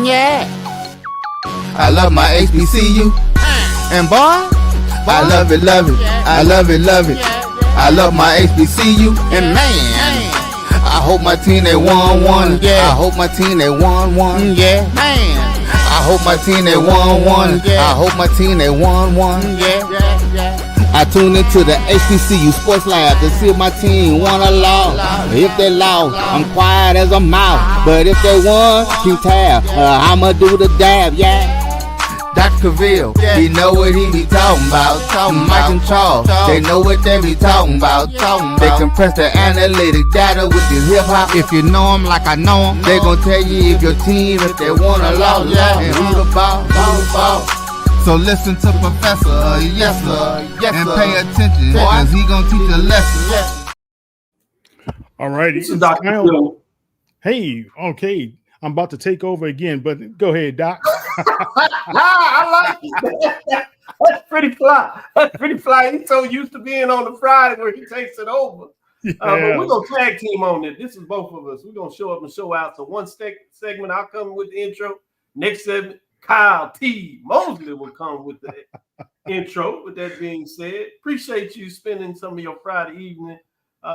Yeah. I love my HBCU. And boy, I love it, love it. I love it, love it. I love my HBCU. And man, I hope my team they won. Yeah. I hope my team they won. Yeah. Man. I hope my team they won. Yeah. I hope my team they won. Yeah. I tune into the HBCU Sports Lab to see if my team won or lost. If they lost, I'm quiet as a mouse. But if they won, keep tab. I'ma do the dab, yeah. Dr. Cavil, he know what he be talking about. Mike and Charles, they know what they be talking about. They compress the analytic data with the hip hop. If you know them like I know them, they gon' tell you if your team, if they won or lost, and who the ball. So listen to Professor, yes sir, and pay attention, cause he gon' teach a lesson. All righty. This is Dr. Phil. Hey, okay. I'm about to take over again, but go ahead, Doc. I like it. That's pretty fly. That's pretty fly. He's so used to being on the Friday where he takes it over. Yeah. But we're going to tag team on this. This is both of us. We're going to show up and show out. So one segment, I'll come with the intro. Next segment, Kyle T. Mosley will come with the intro. With that being said, appreciate you spending some of your Friday evening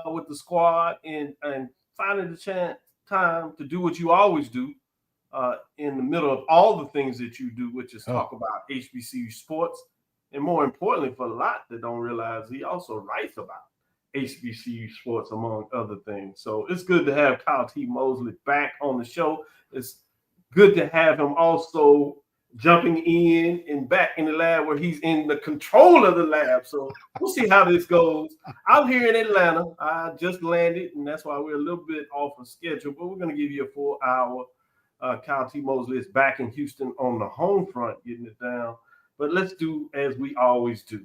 with the squad and finding the time to do what you always do in the middle of all the things that you do, which is talk about HBCU sports. And more importantly, for a lot that don't realize, he also writes about HBCU sports, among other things. So it's good to have Kyle T. Mosley back on the show. It's good to have him also jumping in and back in the lab where he's in the control of the lab. So we'll see how this goes. I'm here in Atlanta. I just landed, and that's why we're a little bit off of schedule, but we're going to give you a full hour. Kyle T. Mosley is back in Houston on the home front, getting it down. But let's do as we always do.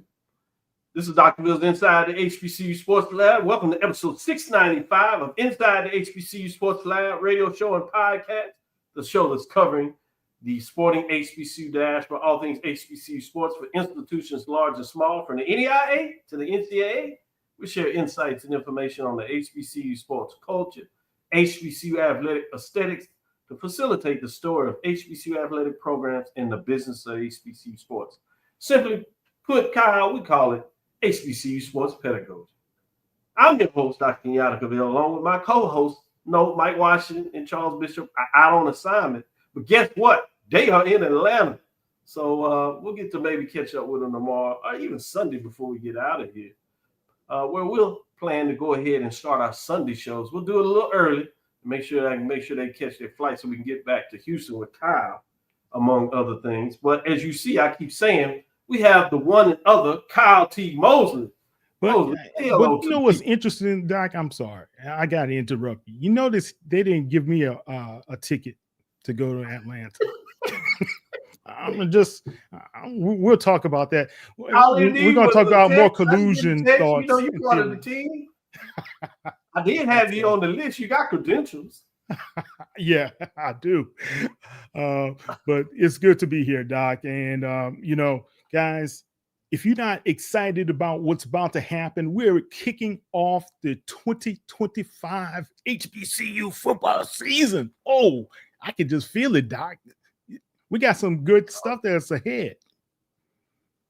This is Dr. Phil's Inside the HBCU Sports Lab. Welcome to episode 695 of Inside the HBCU Sports Lab radio show and podcast, the show that's covering the sporting HBCU for all things HBCU sports for institutions large and small, from the NEIA to the NCAA. We share insights and information on the HBCU sports culture, HBCU athletic aesthetics, to facilitate the story of HBCU athletic programs in the business of HBCU sports. Simply put, Kyle, we call it HBCU sports pedagogy. I'm your host, Dr. Cavil, along with my co-hosts, Mike Washington and Charles Bishop, are out on assignment. But guess what? They are in Atlanta. So we'll get to maybe catch up with them tomorrow or even Sunday before we get out of here, where we'll plan to go ahead and start our Sunday shows. We'll do it a little early to make sure they catch their flight so we can get back to Houston with Kyle, among other things. But as you see, I keep saying, we have the one and other Kyle T. Mosley. But you know what's interesting, Doc? I'm sorry. I got to interrupt you. You notice they didn't give me a ticket to go to Atlanta. We'll talk about that. We're going to talk about more collusion thoughts. You know, you part of the team. I did have you on the list. You got credentials. Yeah, I do. But it's good to be here, Doc. And, guys, if you're not excited about what's about to happen, we're kicking off the 2025 HBCU football season. Oh, I can just feel it, Doc. We got some good stuff that's ahead.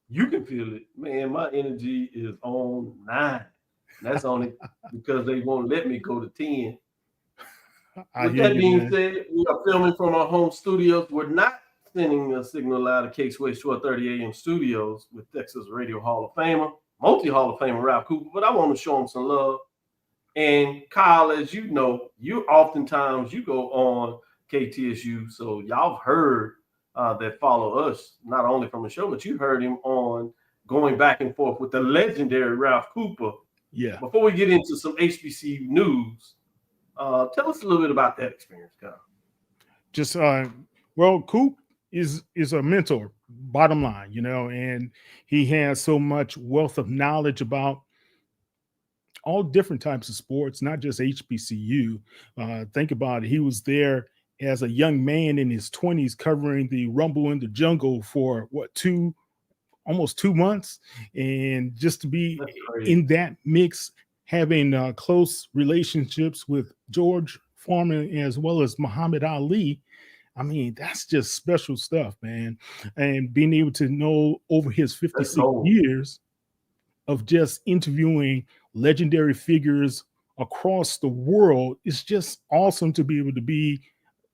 You can feel it. Man, my energy is on 9. That's only because they won't let me go to 10. With that being said, we are filming from our home studios. We're not sending a signal out of K-Sway 1230 AM studios with Texas Radio Hall of Famer, multi-Hall of Famer Ralph Cooper, but I want to show him some love. And Kyle, as you know, you go on KTSU, so y'all have heard that follow us, not only from the show, but you heard him on going back and forth with the legendary Ralph Cooper. Yeah. Before we get into some HBCU news, tell us a little bit about that experience, Kyle. Just, Coop is a mentor, bottom line, and he has so much wealth of knowledge about all different types of sports, not just HBCU. Think about it. He was there as a young man in his 20s covering the Rumble in the Jungle for almost 2 months. And just to be in that mix, having close relationships with George Foreman as well as Muhammad Ali, I mean, that's just special stuff, man. And being able to know over his That's 56 gold. years of just interviewing legendary figures across the world, it's just awesome to be able to be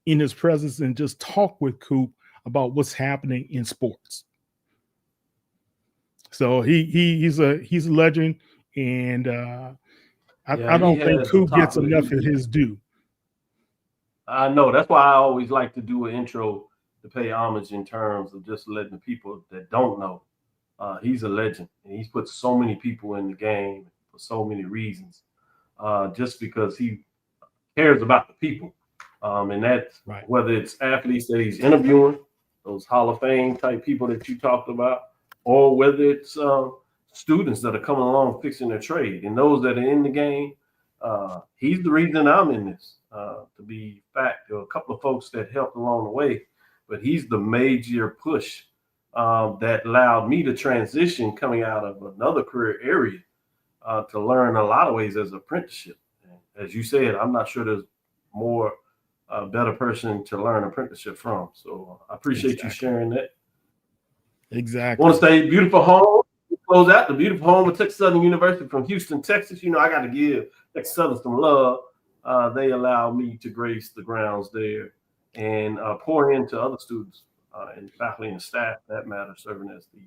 in his presence and just talk with Coop about what's happening in sports. So he's a legend, and Yeah, I he don't think has the Coop top gets of the enough of industry. his due. I know. That's why I always like to do an intro to pay homage in terms of just letting the people that don't know. He's a legend, and he's put so many people in the game for so many reasons. Just because he cares about the people, and that's Right. whether it's athletes that he's interviewing, those Hall of Fame type people that you talked about, or whether it's students that are coming along fixing their trade, and those that are in the game. He's the reason I'm in this. To be fact, there were a couple of folks that helped along the way, but he's the major push that allowed me to transition coming out of another career area to learn a lot of ways as an apprenticeship. As you said, I'm not sure there's more better person to learn apprenticeship from. So I appreciate you Exactly. sharing that. Want Exactly. to say beautiful home? Close out the beautiful home of Texas Southern University from Houston, Texas. You know, I got to give Texas Southern some love. They allow me to grace the grounds there and pour into other students and faculty and staff, for that matter, serving as the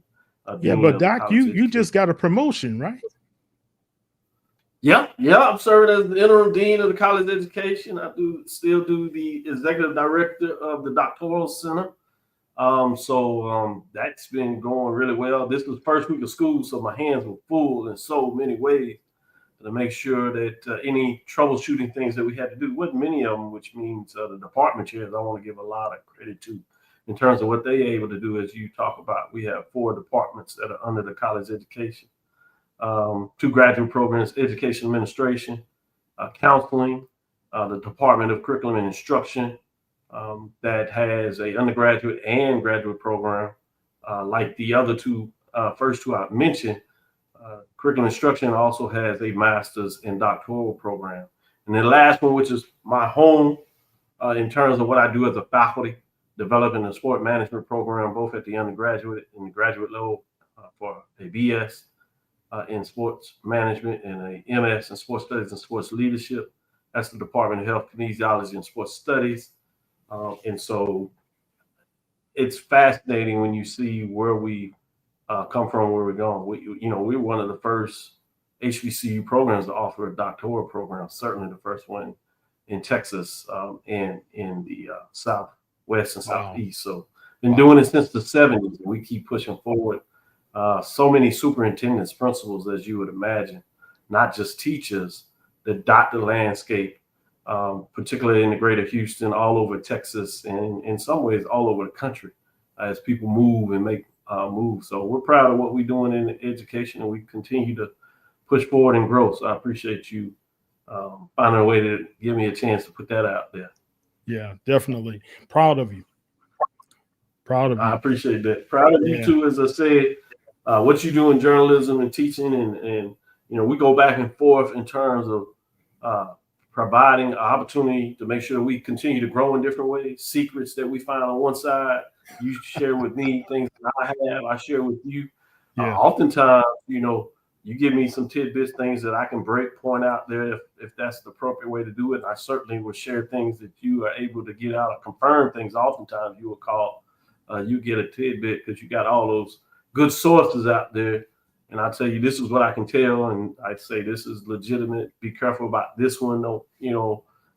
Yeah, dean but of the Doc, college you education. just got a promotion, right? Yeah, yeah. I'm serving as the interim dean of the college education. I still do the executive director of the doctoral center. So that's been going really well. This was the first week of school, so my hands were full in so many ways to make sure that any troubleshooting things that we had to do, wasn't many of them, which means the department chairs, I want to give a lot of credit to in terms of what they're able to do. As you talk about, we have 4 departments that are under the college education, 2 graduate programs, education administration, counseling, the Department of Curriculum and Instruction, that has a undergraduate and graduate program, like the other 2, first 2 I mentioned. Curriculum instruction also has a master's and doctoral program. And the last one, which is my home in terms of what I do as a faculty, developing a sport management program, both at the undergraduate and the graduate level for a BS in sports management and a MS in sports studies and sports leadership. That's the Department of Health, Kinesiology, and Sports Studies. And so it's fascinating when you see where we come from, where we're going. We're one of the first HBCU programs to offer a doctoral program, certainly the first one in Texas and in the Southwest and Wow. Southeast. So been doing it since the 70s, and we keep pushing forward. So many superintendents, principals, as you would imagine, not just teachers that dot the landscape, particularly in the greater Houston, all over Texas, and in some ways all over the country as people move and make moves. So we're proud of what we're doing in education, and we continue to push forward and grow. So I appreciate you finding a way to give me a chance to put that out there. Yeah, definitely. Proud of you. Proud of I you. appreciate that. Proud of you Yeah. too, as I said, what you do in journalism and teaching, and we go back and forth in terms of providing an opportunity to make sure we continue to grow in different ways. Secrets that we find on one side, you share with me things that I share with you. Yeah. Oftentimes, you give me some tidbits, things that I can point out there if that's the appropriate way to do it. I certainly will share things that you are able to get out or confirm things. Oftentimes, you will call, you get a tidbit because you got all those good sources out there. And I tell you, this is what I can tell, and I'd say this is legitimate. Be careful about this one. Don't,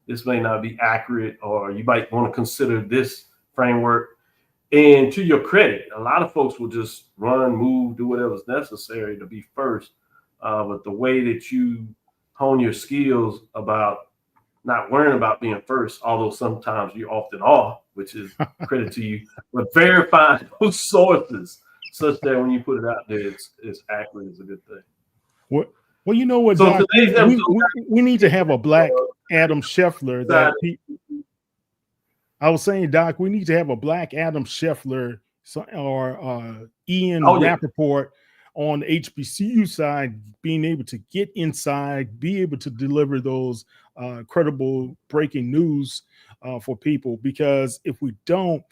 this may not be accurate, or you might want to consider this framework. And to your credit, a lot of folks will just run, move, do whatever's necessary to be first. But the way that you hone your skills about not worrying about being first, although sometimes you often are, which is credit to you, but verifying those sources such that when you put it out there, it's accurate is a good thing. Well, you know what, So Doc? today's episode, We need to have a black Adam Scheffler I was saying, Doc, we need to have a black Adam Scheffler or Ian Rappaport on the HBCU side, being able to get inside, be able to deliver those credible breaking news for people, because if we don't,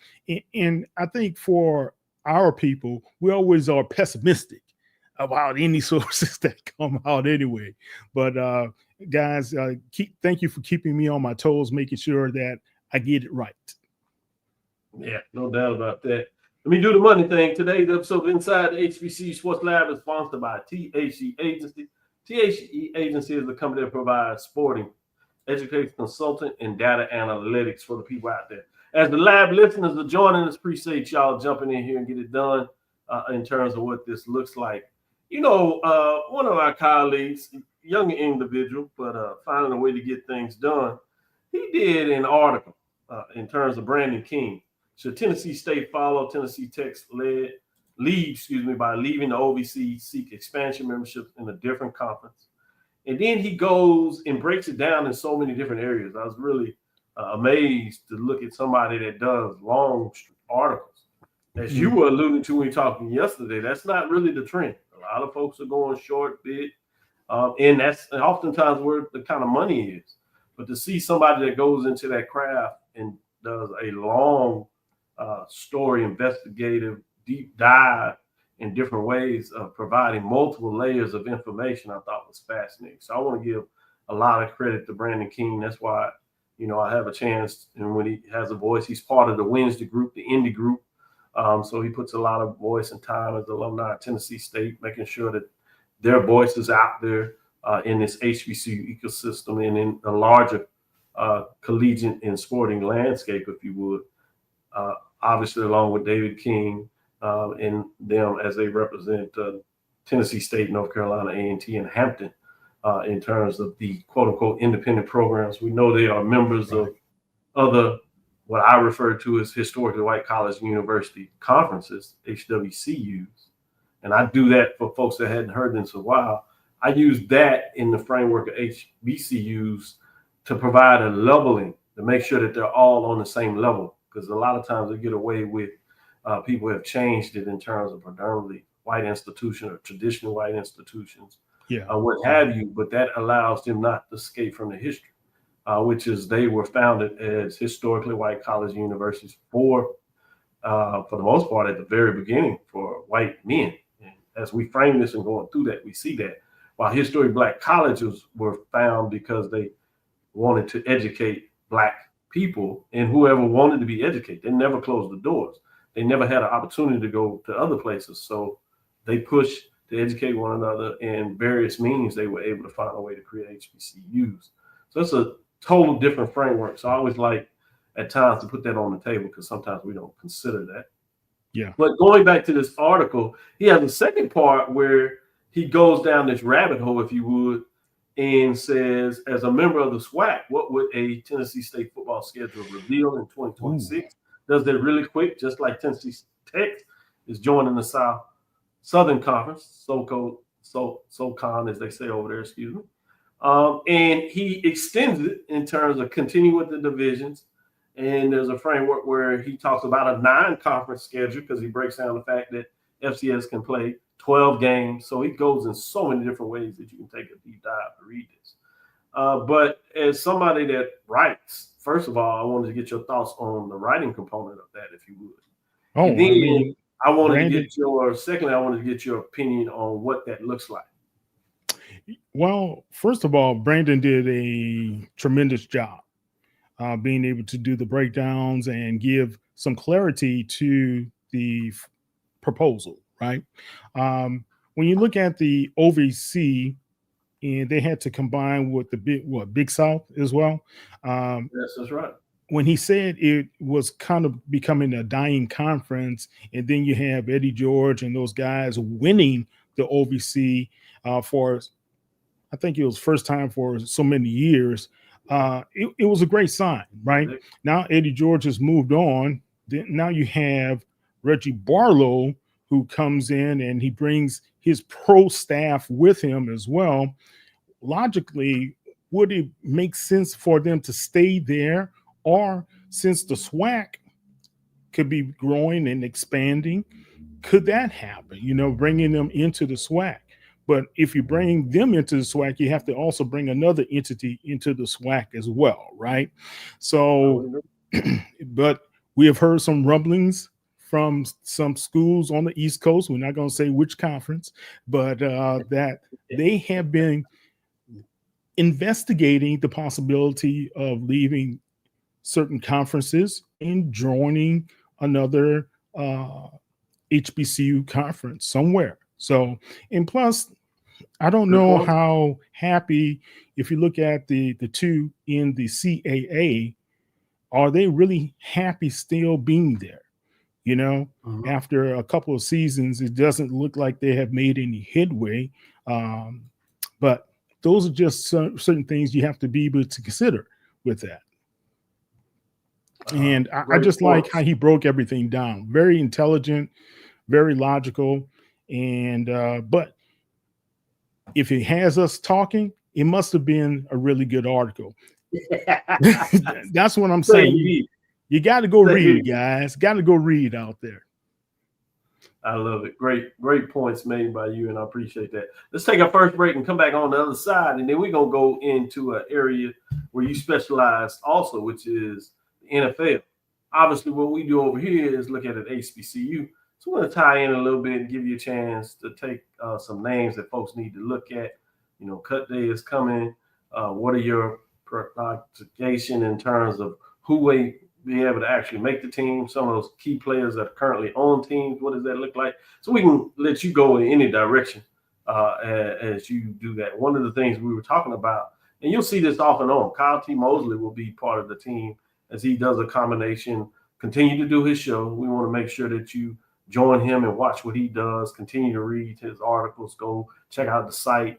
and I think for our people, we always are pessimistic about any sources that come out anyway. But guys, thank you for keeping me on my toes, making sure that I get it right. Yeah, no doubt about that. Let me do the money thing. Today's episode of Inside the HBCU Sports Lab is sponsored by THE Agency. THE Agency is the company that provides sporting, education consultant, and data analytics for the people out there. As the lab listeners are joining us, appreciate y'all jumping in here and get it done in terms of what this looks like. You know, one of our colleagues, young individual, but finding a way to get things done, he did an article in terms of Brandon King. Should Tennessee State follow Tennessee Tech's lead, by leaving the OVC, seek expansion membership in a different conference? And then he goes and breaks it down in so many different areas. I was really amazed to look at somebody that does long articles. As you were alluding to when we were talking yesterday, that's not really the trend. A lot of folks are going short bit, and that's oftentimes where the kind of money is. But to see somebody that goes into that craft and does a long story, investigative, deep dive in different ways of providing multiple layers of information, I thought was fascinating. So I want to give a lot of credit to Brandon King. That's why, you know, I have a chance, and when he has a voice, he's part of the Wednesday group, the indie group. So he puts a lot of voice and time as alumni of Tennessee State, making sure that their voice is out there in this HBCU ecosystem and in a larger collegiate and sporting landscape, if you would. Obviously, along with David King and them as they represent Tennessee State, North Carolina, A&T, and Hampton in terms of the quote-unquote independent programs. We know they are members of other, what I refer to as historically white college and university conferences, HWCUs. And I do that for folks that hadn't heard this in a while. I use that in the framework of HBCUs to provide a leveling, to make sure that they're all on the same level. Because a lot of times they get away with people have changed it in terms of predominantly white institutions or traditional white institutions, what have you. But that allows them not to escape from the history, which is they were founded as historically white college universities for the most part at the very beginning for white men. And as we frame this and going through that, we see that while historic black colleges were found because they wanted to educate black people and whoever wanted to be educated. They never closed the doors. They never had an opportunity to go to other places. So they pushed to educate one another in various means. They were able to find a way to create HBCUs. So it's a total different framework. So I always like at times to put that on the table because sometimes we don't consider that. Yeah. But going back to this article, he has a second part where he goes down this rabbit hole, if you would, and says, as a member of the SWAC, what would a Tennessee State football schedule reveal in 2026? Does that really quick, just like Tennessee Tech is joining the Southern Conference, SoCon, as they say over there, excuse me. And he extends it in terms of continue with the divisions. And there's a framework where he talks about a 9-conference schedule because he breaks down the fact that FCS can play 12 games. So he goes in so many different ways that you can take a deep dive to read this. But as somebody that writes, first of all, I wanted to get your thoughts on the writing component of that, if you would. Oh, and then I wanted Brandon, to get your opinion on what that looks like. Well, first of all, Brandon did a tremendous job being able to do the breakdowns and give some clarity to the proposal, right? When you look at the OVC, and they had to combine with the Big South as well. Yes, that's right. When he said it was kind of becoming a dying conference, and then you have Eddie George and those guys winning the OVC for, I think it was first time for so many years. It was a great sign, right? Now Eddie George has moved on. Now you have Reggie Barlow, who comes in and he brings his pro staff with him as well. Logically, would it make sense for them to stay there? Or since the SWAC could be growing and expanding, could that happen? You know, bringing them into the SWAC. But if you bring them into the SWAC, you have to also bring another entity into the SWAC as well, right? So, but we have heard some rumblings from some schools on the East Coast. We're not going to say which conference, but that they have been investigating the possibility of leaving certain conferences and joining another HBCU conference somewhere. So, and plus, I don't know how happy, if you look at the two in the CAA, are they really happy still being there? You know, after a couple of seasons, it doesn't look like they have made any headway. But those are just certain things you have to be able to consider with that. And I just like how he broke everything down. Very intelligent, very logical. And but if it has us talking, it must have been a really good article. That's what I'm saying. You got to go read, guys. Got to go read out there. I love it. Great points made by you, and I appreciate that. Let's take our first break and come back on the other side, and then we're going to go into an area where you specialize also, which is the NFL. Obviously, what we do over here is look at an HBCU. So we're going to tie in a little bit and give you a chance to take some names that folks need to look at. You know, cut day is coming. What are your prognostication in terms of who will be able to actually make the team? Some of those key players that are currently on teams, what does that look like? So we can let you go in any direction as you do that. One of the things we were talking about, and you'll see this off and on, Kyle T. Mosley will be part of the team as he does a combination, continue to do his show. We want to make sure that you join him and watch what he does, continue to read his articles, go check out the site.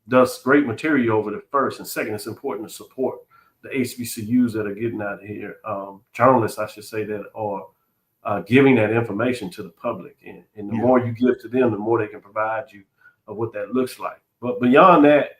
Does great material over the first, and second, it's important to support the HBCUs that are getting out here, journalists, I should say, that are giving that information to the public. And the more you give to them, the more they can provide you of what that looks like. But beyond that,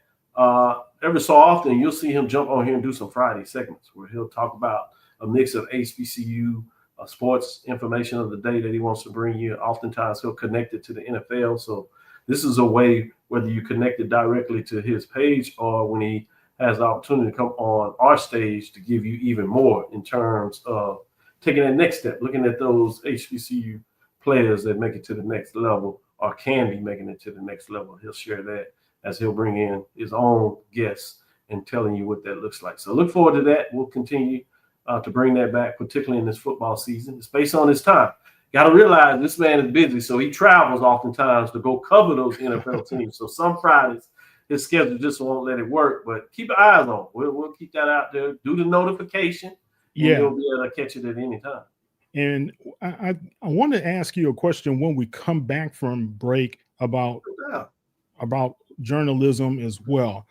every so often, you'll see him jump on here and do some Friday segments where he'll talk about a mix of HBCU sports information of the day that he wants to bring you. Oftentimes, he'll connect it to the NFL. So this is a way, whether you connect it directly to his page or when he has the opportunity to come on our stage to give you even more in terms of taking that next step, looking at those HBCU players that make it to the next level or can be making it to the next level. He'll share that as he'll bring in his own guests and telling you what that looks like. So look forward to that. We'll continue to bring that back, particularly in this football season. It's based on his time. Got to realize this man is busy, so he travels oftentimes to go cover those NFL teams. So some Fridays, his schedule just won't let it work, but keep your eyes on. We'll keep that out there. Do the notification, and you'll be able to catch it at any time. And I want to ask you a question when we come back from break about journalism as well.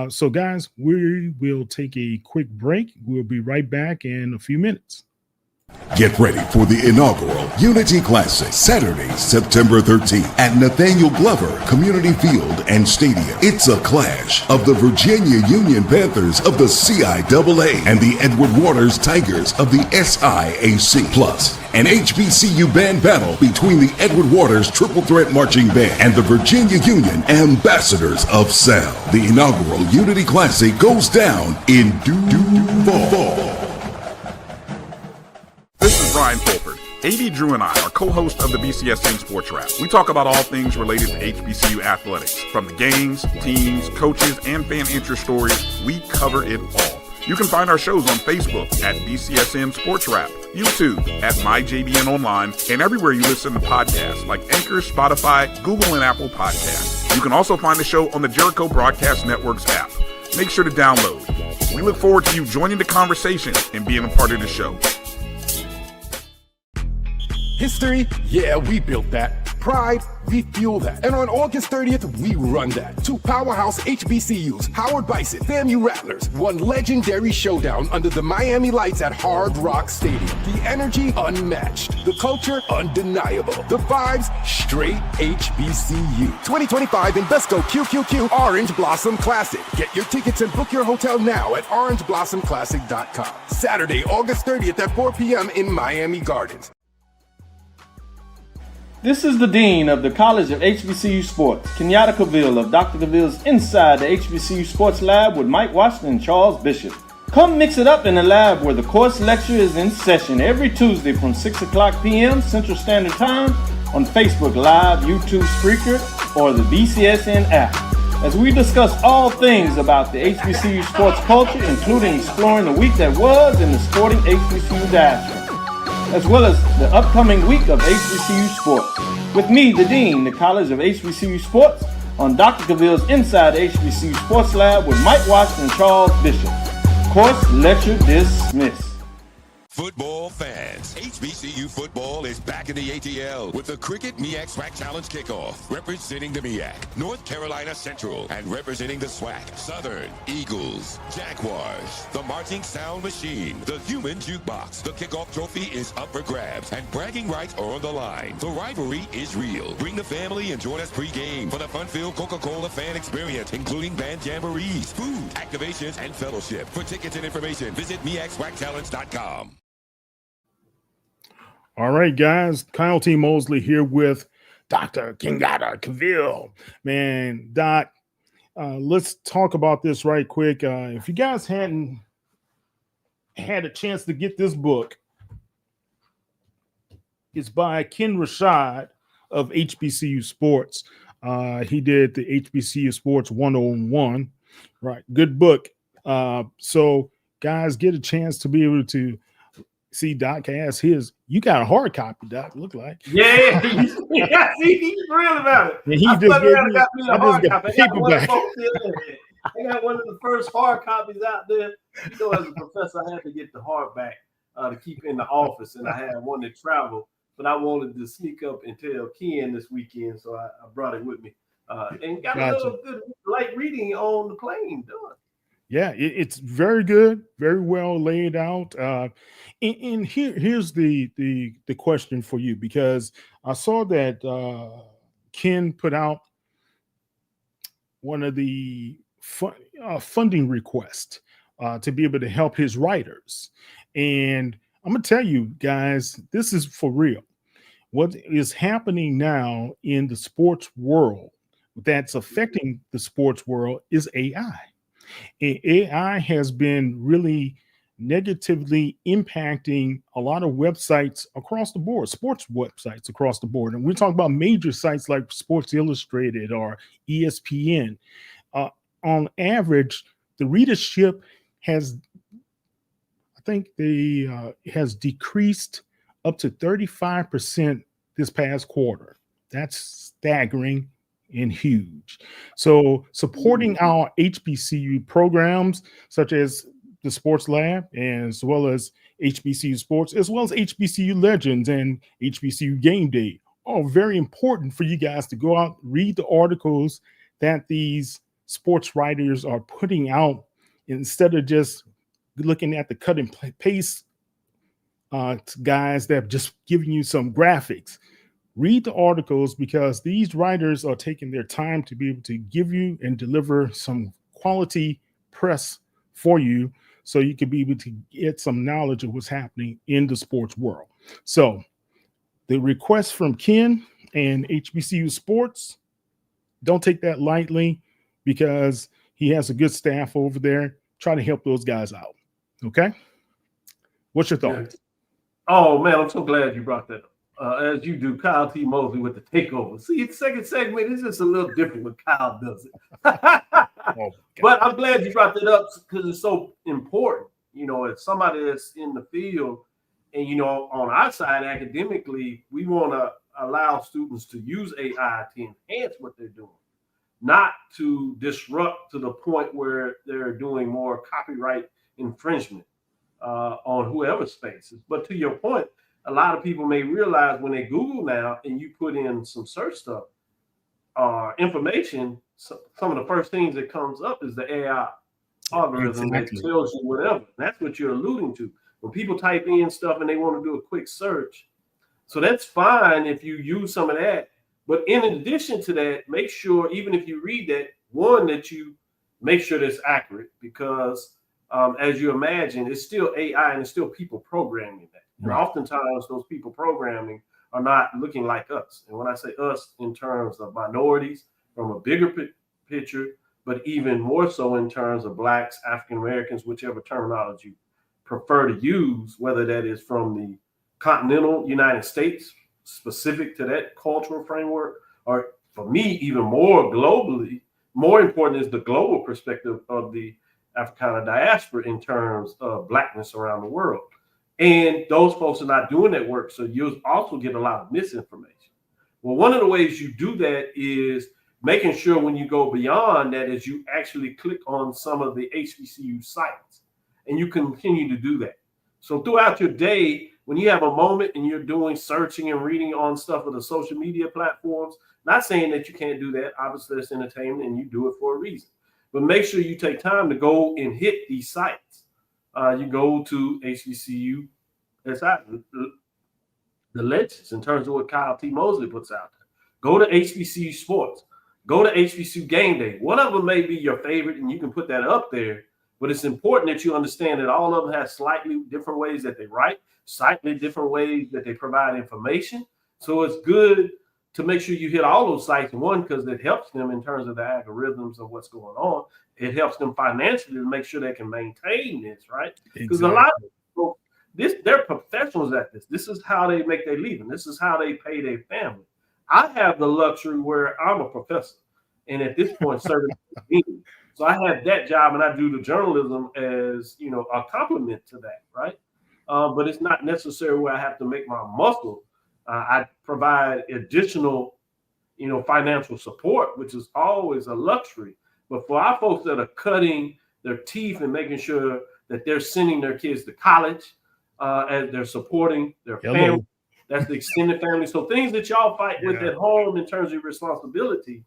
So, guys, we will take a quick break. We'll be right back in a few minutes. Get ready for the inaugural Unity Classic, Saturday, September 13th at Nathaniel Glover Community Field and Stadium. It's a clash of the Virginia Union Panthers of the CIAA and the Edward Waters Tigers of the SIAC. Plus, an HBCU band battle between the Edward Waters Triple Threat Marching Band and the Virginia Union Ambassadors of Sound. The inaugural Unity Classic goes down in Duval. This is Brian Fulford. A.D. Drew and I are co-hosts of the BCSN Sports Wrap. We talk about all things related to HBCU athletics. From the games, teams, coaches, and fan interest stories, we cover it all. You can find our shows on Facebook at BCSN Sports Wrap, YouTube at MyJBN Online, and everywhere you listen to podcasts like Anchor, Spotify, Google, and Apple Podcasts. You can also find the show on the Jericho Broadcast Network's app. Make sure to download. We look forward to you joining the conversation and being a part of the show. History? Yeah, we built that. Pride? We fuel that. And on August 30th, we run that. Two powerhouse HBCUs, Howard Bison, FAMU Rattlers, one legendary showdown under the Miami lights at Hard Rock Stadium. The energy unmatched. The culture undeniable. The vibes straight HBCU. 2025 Invesco QQQ Orange Blossom Classic. Get your tickets and book your hotel now at orangeblossomclassic.com. Saturday, August 30th at 4 p.m. in Miami Gardens. This is the Dean of the College of HBCU Sports, Kenyatta Cavil of Dr. Cavill's Inside the HBCU Sports Lab with Mike Washington and Charles Bishop. Come mix it up in the lab where the course lecture is in session every Tuesday from 6 o'clock p.m. Central Standard Time on Facebook Live, YouTube Spreaker, or the BCSN app, as we discuss all things about the HBCU sports culture, including exploring the week that was in the sporting HBCU diaspora, as well as the upcoming week of HBCU sports. With me, the Dean, the College of HBCU Sports, on Dr. Cavill's Inside the HBCU Sports Lab with Mike Washington and Charles Bishop. Course lecture dismissed. Football fans, HBCU football is back in the ATL with the Cricket MEAC SWAC Challenge Kickoff. Representing the MEAC, North Carolina Central, and representing the SWAC, Southern Eagles, Jaguars, the Marching Sound Machine, the Human Jukebox. The kickoff trophy is up for grabs, and bragging rights are on the line. The rivalry is real. Bring the family and join us pre-game for the fun-filled Coca-Cola fan experience, including band jamborees, food, activations, and fellowship. For tickets and information, visit MEACSWACChallenge.com. All right, guys. Kyle T. Mosley here with Dr. Kenyatta Cavil. Man, Doc, let's talk about this right quick. If you guys hadn't had a chance to get this book, it's by Ken Rashad of HBCU Sports. He did the HBCU Sports 101. Right, good book. So, guys, get a chance to be able to see Doc has his. You got a hard copy, Doc. Look like. Yeah, he's real about it. And he just gave me, a hard copy. Paperback. I got one of the first hard copies out there. You know, as a professor, I had to get the hardback to keep in the office, and I had one that traveled, but I wanted to sneak up and tell Ken this weekend, so I brought it with me and got a little good light reading on the plane done. Yeah, it's very good, very well laid out. And here's the question for you, because I saw that Ken put out one of the funding requests to be able to help his writers. And I'm going to tell you guys, this is for real. What is happening now in the sports world that's affecting the sports world is AI. AI has been really negatively impacting a lot of websites across the board, sports websites across the board. And we're talking about major sites like Sports Illustrated or ESPN. On average, the readership has, I think has decreased up to 35% this past quarter. That's staggering and huge. So supporting our HBCU programs, such as the Sports Lab, and as well as HBCU Sports, as well as HBCU Legends and HBCU Game Day, are very important for you guys to go out, read the articles that these sports writers are putting out, instead of just looking at the cut and paste guys that are just giving you some graphics. Read the articles, because these writers are taking their time to be able to give you and deliver some quality press for you, so you can be able to get some knowledge of what's happening in the sports world. So the request from Ken and HBCU Sports, don't take that lightly, because he has a good staff over there. Try to help those guys out. Okay? What's your thoughts? Oh, man, I'm so glad you brought that up. As you do, Kyle T. Mosley with the takeover. See, the second segment is just a little different when Kyle does it. But I'm glad you brought that up, because it's so important. You know, as somebody that's in the field, and, you know, on our side, academically, we want to allow students to use AI to enhance what they're doing, not to disrupt to the point where they're doing more copyright infringement on whoever's spaces. But to your point, a lot of people may realize when they Google now and you put in some search stuff information, some of the first things that comes up is the AI algorithm that tells you whatever. And that's what you're alluding to. When people type in stuff and they want to do a quick search, so that's fine if you use some of that. But in addition to that, make sure, even if you read that, one, that you make sure that's accurate, because as you imagine, it's still AI and it's still people programming that. And oftentimes those people programming are not looking like us. And when I say us in terms of minorities from a bigger picture, but even more so in terms of blacks, African Americans, whichever terminology you prefer to use, whether that is from the continental United States, specific to that cultural framework, or for me, even more globally, more important is the global perspective of the Africana diaspora in terms of blackness around the world. And those folks are not doing that work. So you'll also get a lot of misinformation. Well, one of the ways you do that is making sure when you go beyond that is you actually click on some of the HBCU sites, and you continue to do that. So throughout your day, when you have a moment and you're doing searching and reading on stuff of the social media platforms, not saying that you can't do that. Obviously, it's entertainment and you do it for a reason. But make sure you take time to go and hit these sites. You go to HBCU, the legends in terms of what Kyle T. Mosley puts out there. Go to HBCU Sports. Go to HBCU Game Day. One of them may be your favorite, and you can put that up there. But it's important that you understand that all of them have slightly different ways that they write, slightly different ways that they provide information. So it's good to make sure you hit all those sites. One, because it helps them in terms of the algorithms of what's going on. It helps them financially to make sure they can maintain this, right? Because a lot of people, they're professionals at this. This is how they make their living. This is how they pay their family. I have the luxury where I'm a professor, and at this point, serving. So I have that job, and I do the journalism as, you know, a complement to that, right? But it's not necessarily where I have to make my muscle. I provide additional, you know, financial support, which is always a luxury. But for our folks that are cutting their teeth and making sure that they're sending their kids to college, and they're supporting their family, that's the extended family. So things that y'all fight with at home in terms of responsibility,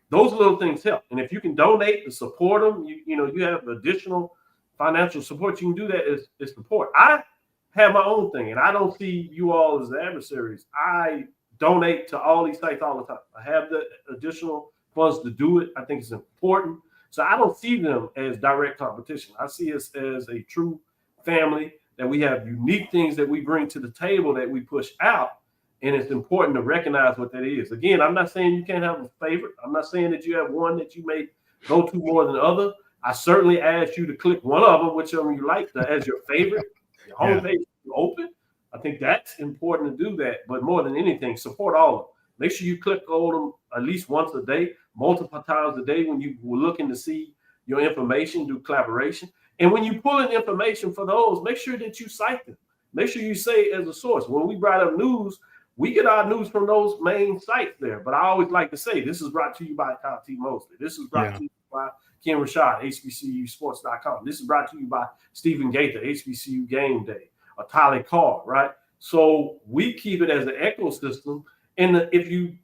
those little things help. And if you can donate to support them, you know, you have additional financial support, you can do that as support. I have my own thing, and I don't see you all as adversaries. I donate to all these sites all the time. I have the additional funds to do it. I think it's important. So I don't see them as direct competition. I see us as a true family, that we have unique things that we bring to the table that we push out. And it's important to recognize what that is. Again, I'm not saying you can't have a favorite. I'm not saying that you have one that you may go to more than the other. I certainly ask you to click one of them, whichever you like, as your favorite. Your homepage is open. I think that's important to do that. But more than anything, support all of them. Make sure you click on them at least once a day, multiple times a day when you were looking to see your information, do collaboration. And when you pull in information for those, make sure that you cite them. Make sure you say it as a source. When we brought up news, we get our news from those main sites there. But I always like to say, this is brought to you by Kyle T. Mosley. This is brought to you by Ken Rashad, HBCUsports.com. This is brought to you by Stephen Gaither, HBCU Game Day, or Tyler Carr, right? So we keep it as an ecosystem. And if you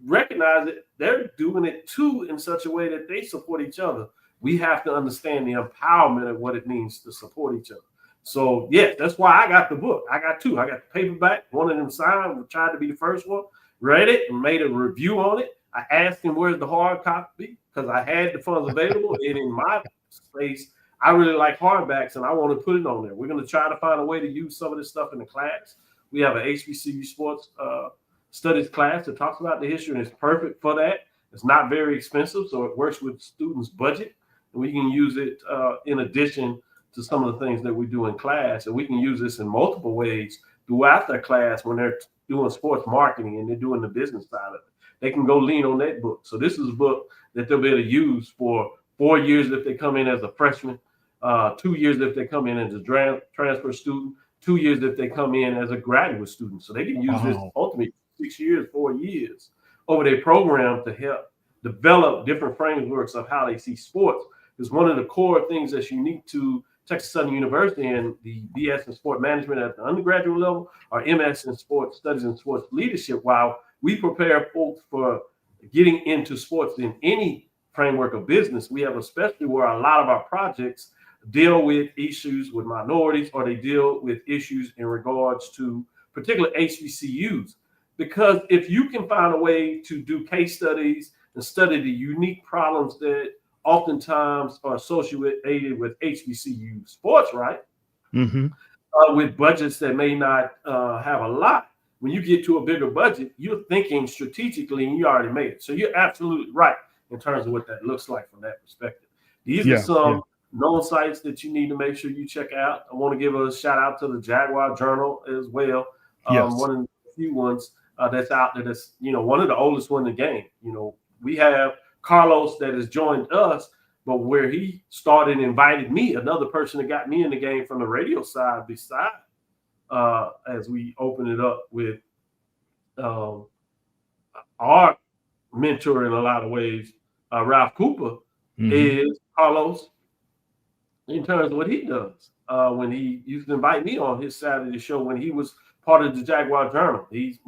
recognize it, they're doing it too in such a way that they support each other. We have to understand the empowerment of what it means to support each other. So, yes, that's why I got the book. I got two. I got the paperback, one of them signed, tried to be the first one, read it and made a review on it. I asked him where's the hard copy because I had the funds available. And in my space, I really like hardbacks and I want to put it on there. We're going to try to find a way to use some of this stuff in the class. We have an HBCU sports studies class that talks about the history, and it's perfect for that. It's not very expensive, so it works with students' budget. And we can use it in addition to some of the things that we do in class. And we can use this in multiple ways throughout their class when they're doing sports marketing and they're doing the business side of it. They can go lean on that book. So this is a book that they'll be able to use for 4 years if they come in as a freshman, 2 years if they come in as a transfer student, 2 years if they come in as a graduate student. So they can use this ultimately 6 years, 4 years over their program to help develop different frameworks of how they see sports. Because one of the core things that's unique to Texas Southern University and the BS in sport management at the undergraduate level, or MS in sports studies and sports leadership, while we prepare folks for getting into sports in any framework of business, we have especially where a lot of our projects deal with issues with minorities, or they deal with issues in regards to particular HBCUs. Because if you can find a way to do case studies and study the unique problems that oftentimes are associated with HBCU sports, right? With budgets that may not have a lot. when you get to a bigger budget, you're thinking strategically and you already made it. So you're absolutely right in terms of what that looks like from that perspective. These are some known sites that you need to make sure you check out. I want to give a shout out to the Jaguar Journal as well. One of the few ones that's out there that's, one of the oldest one in the game. We have Carlos that has joined us, but where he started and invited me, another person that got me in the game from the radio side beside as we open it up with our mentor in a lot of ways, Ralph Cooper, is Carlos in terms of what he does. When he used to invite me on his side of the show when he was part of the Jaguar Journal. He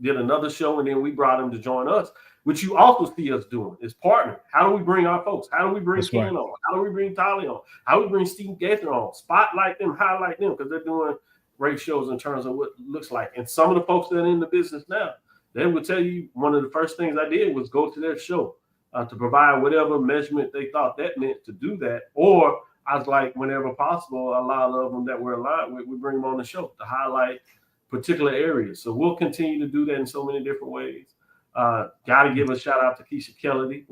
did another show, and then we brought him to join us, which you also see us doing is partner. How do we bring our folks? How do we bring Ken on? How do we bring Tolly on? How do we bring Steve Gaither on? Spotlight them, highlight them, because they're doing great shows in terms of what it looks like. And some of the folks that are in the business now, they would tell you one of the first things I did was go to their show to provide whatever measurement they thought that meant to do that. Or I was like, whenever possible, a lot of them that we're aligned with, we bring them on the show to highlight particular areas. So we'll continue to do that in so many different ways. Got to give a shout out to Keisha Kelly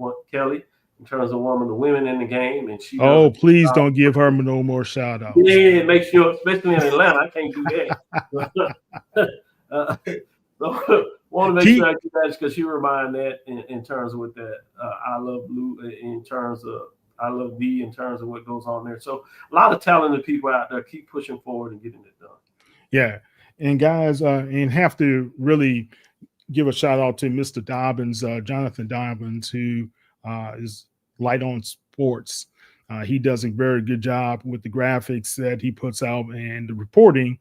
in terms of one of the women in the game. And she please don't give her no more shout outs. Yeah, make sure, especially in Atlanta, I can't do that. So want to make sure I do that because she remind that in terms of what that I love Lou in terms of I love V in terms of what goes on there. So a lot of talented people out there keep pushing forward and getting it done. Yeah. And guys, and have to really give a shout out to Mr. Dobbins, Jonathan Dobbins, who is Light on Sports. He does a very good job with the graphics that he puts out and the reporting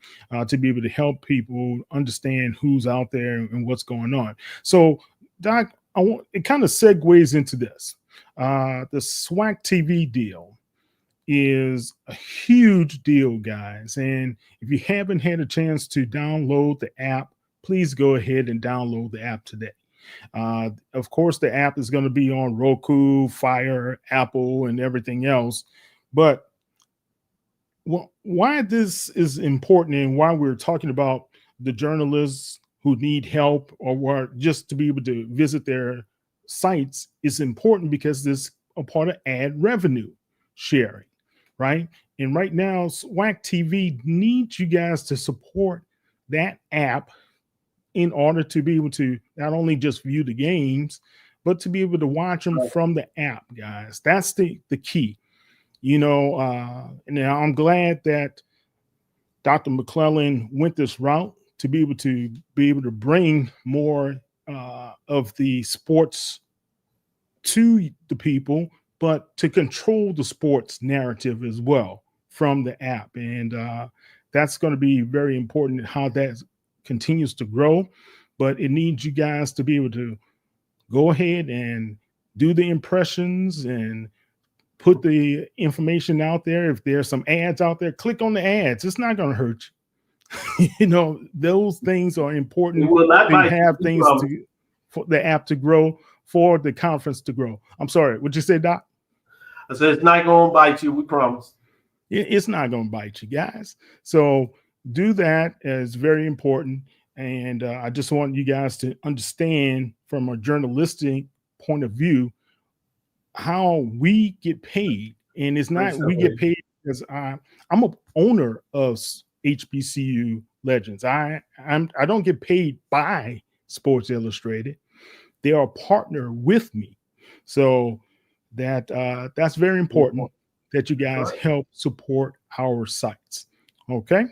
to be able to help people understand who's out there and what's going on. So, Doc, it kind of segues into this. The SWAC TV deal is a huge deal, guys. And if you haven't had a chance to download the app, please go ahead and download the app today. Of course, the app is going to be on Roku, Fire, Apple, and everything else. But why this is important and why we're talking about the journalists who need help or just to be able to visit their sites is important because this is a part of ad revenue sharing, right? And right now, SWAC TV needs you guys to support that app in order to be able to not only just view the games, but to be able to watch them from the app, guys. That's the key. And I'm glad that Dr. McClellan went this route to be able to bring more of the sports to the people, but to control the sports narrative as well from the app. And that's going to be very important how that continues to grow, but it needs you guys to be able to go ahead and do the impressions and put the information out there. If there's some ads out there, click on the ads. It's not going to hurt you. Those things are important to have things for the app to grow, for the conference to grow. I'm sorry, what'd you say, Doc? I said it's not going to bite you, we promise. It's not going to bite you, guys. So do that is very important. And I just want you guys to understand from a journalistic point of view how we get paid. And it's not we get paid because I'm an owner of HBCU Legends. I don't get paid by Sports Illustrated. They are a partner with me. So that's very important that you guys help support our sites. Okay.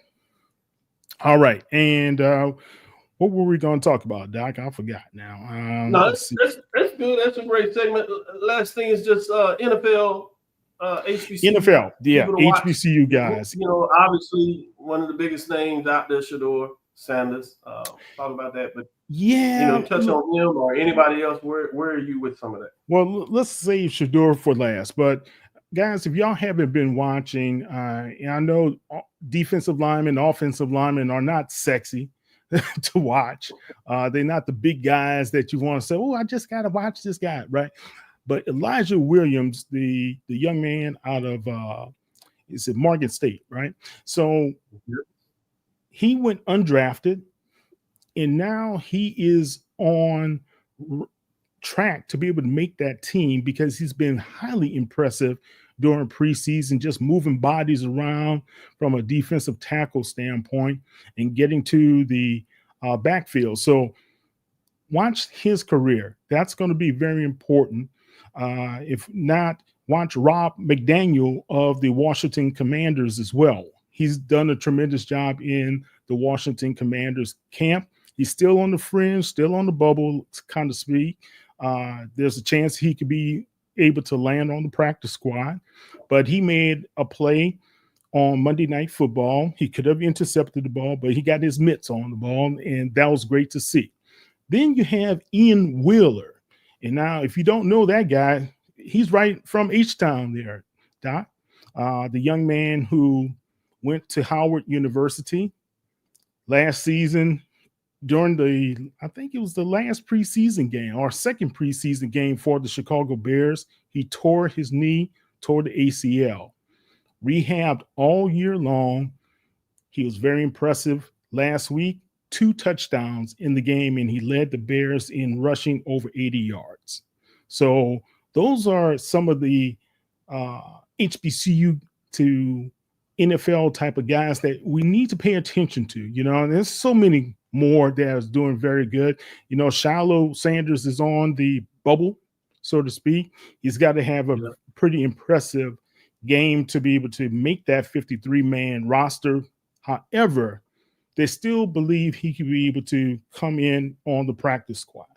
All right. And what were we going to talk about, Doc? I forgot now. No, that's good. That's a great segment. Last thing is just NFL, HBCU. NFL, yeah, HBCU guys. Obviously one of the biggest names out there, Shador Sanders. Talk about that, but touch on him or anybody else. Where are you with some of that? Well, let's save Shador for last. But guys, if y'all haven't been watching, and I know defensive linemen, offensive linemen are not sexy to watch. They're not the big guys that you want to say, oh, I just got to watch this guy, right? But Elijah Williams, the young man out of is it Morgan State, right? So he went undrafted. And now he is on track to be able to make that team because he's been highly impressive during preseason, just moving bodies around from a defensive tackle standpoint and getting to the backfield. So watch his career. That's going to be very important. If not, watch Rob McDaniel of the Washington Commanders as well. He's done a tremendous job in the Washington Commanders camp. He's still on the fringe, still on the bubble, kind of speak. There's a chance he could be able to land on the practice squad, but he made a play on Monday Night Football. He could have intercepted the ball, but he got his mitts on the ball, and that was great to see. Then you have Ian Wheeler. And now, if you don't know that guy, he's right from H-Town there, Doc. The young man who went to Howard University last season during I think it was the last preseason game or second preseason game for the Chicago Bears. He tore his knee, tore the ACL, rehabbed all year long. He was very impressive last week. 2 touchdowns in the game, and he led the Bears in rushing over 80 yards. So those are some of the HBCU to NFL type of guys that we need to pay attention to. And there's so many more that is doing very good. Shiloh Sanders is on the bubble, so to speak. He's got to have a pretty impressive game to be able to make that 53-man roster. However, they still believe he could be able to come in on the practice squad.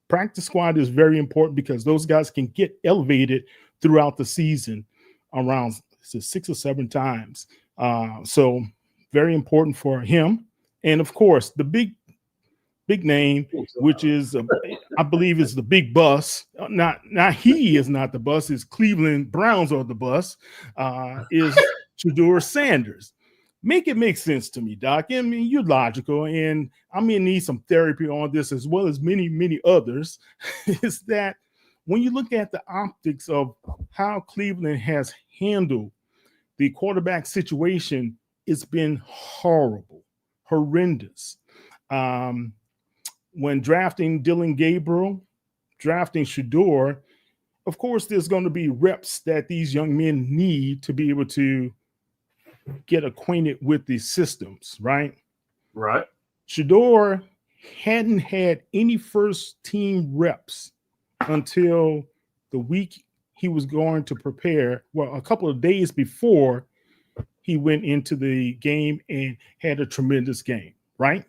Practice squad is very important because those guys can get elevated throughout the season around 6 or 7 times. So very important for him. And of course, the big name, which is, I believe is the big bus. Not he is not the bus, is Cleveland Browns are the bus, is Shedeur Sanders. Make it make sense to me, Doc. I mean, you're logical, and I'm going to need some therapy on this as well as many, many others, is that when you look at the optics of how Cleveland has handled the quarterback situation, it's been horrible, horrendous. When drafting Dylan Gabriel, drafting Shedeur, of course, there's going to be reps that these young men need to be able to get acquainted with the systems, right? Right. Shedeur hadn't had any first team reps until the week he was going to prepare. Well, a couple of days before he went into the game and had a tremendous game, right?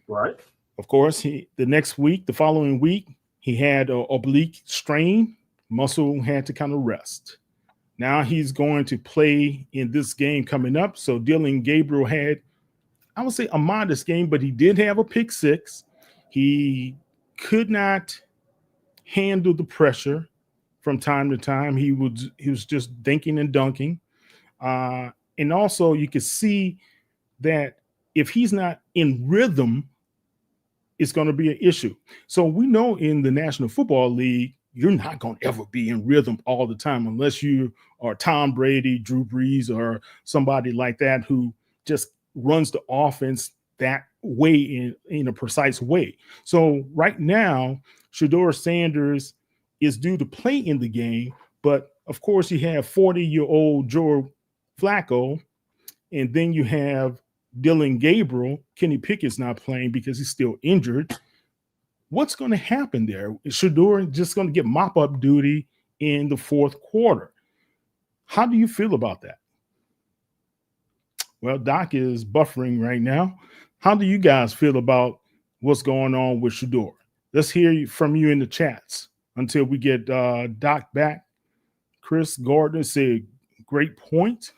Right. Of course, the following week, he had an oblique strain. Muscle had to kind of rest. Now he's going to play in this game coming up. So Dylan Gabriel had, I would say, a modest game, but he did have a pick 6. He could not handle the pressure from time to time. He was just dinking and dunking. And also you could see that if he's not in rhythm, it's going to be an issue. So we know in the National Football League, you're not going to ever be in rhythm all the time unless you are Tom Brady, Drew Brees, or somebody like that who just runs the offense that way in a precise way. So right now, Shedeur Sanders is due to play in the game, but of course you have 40-year-old Joe Flacco, and then you have Dylan Gabriel. Kenny Pickett's not playing because he's still injured. What's going to happen there? Is Shedeur just going to get mop-up duty in the fourth quarter? How do you feel about that? Well, Doc is buffering right now. How do you guys feel about what's going on with Shedeur? Let's hear from you in the chats until we get Doc back. Chris Gardner said, great point.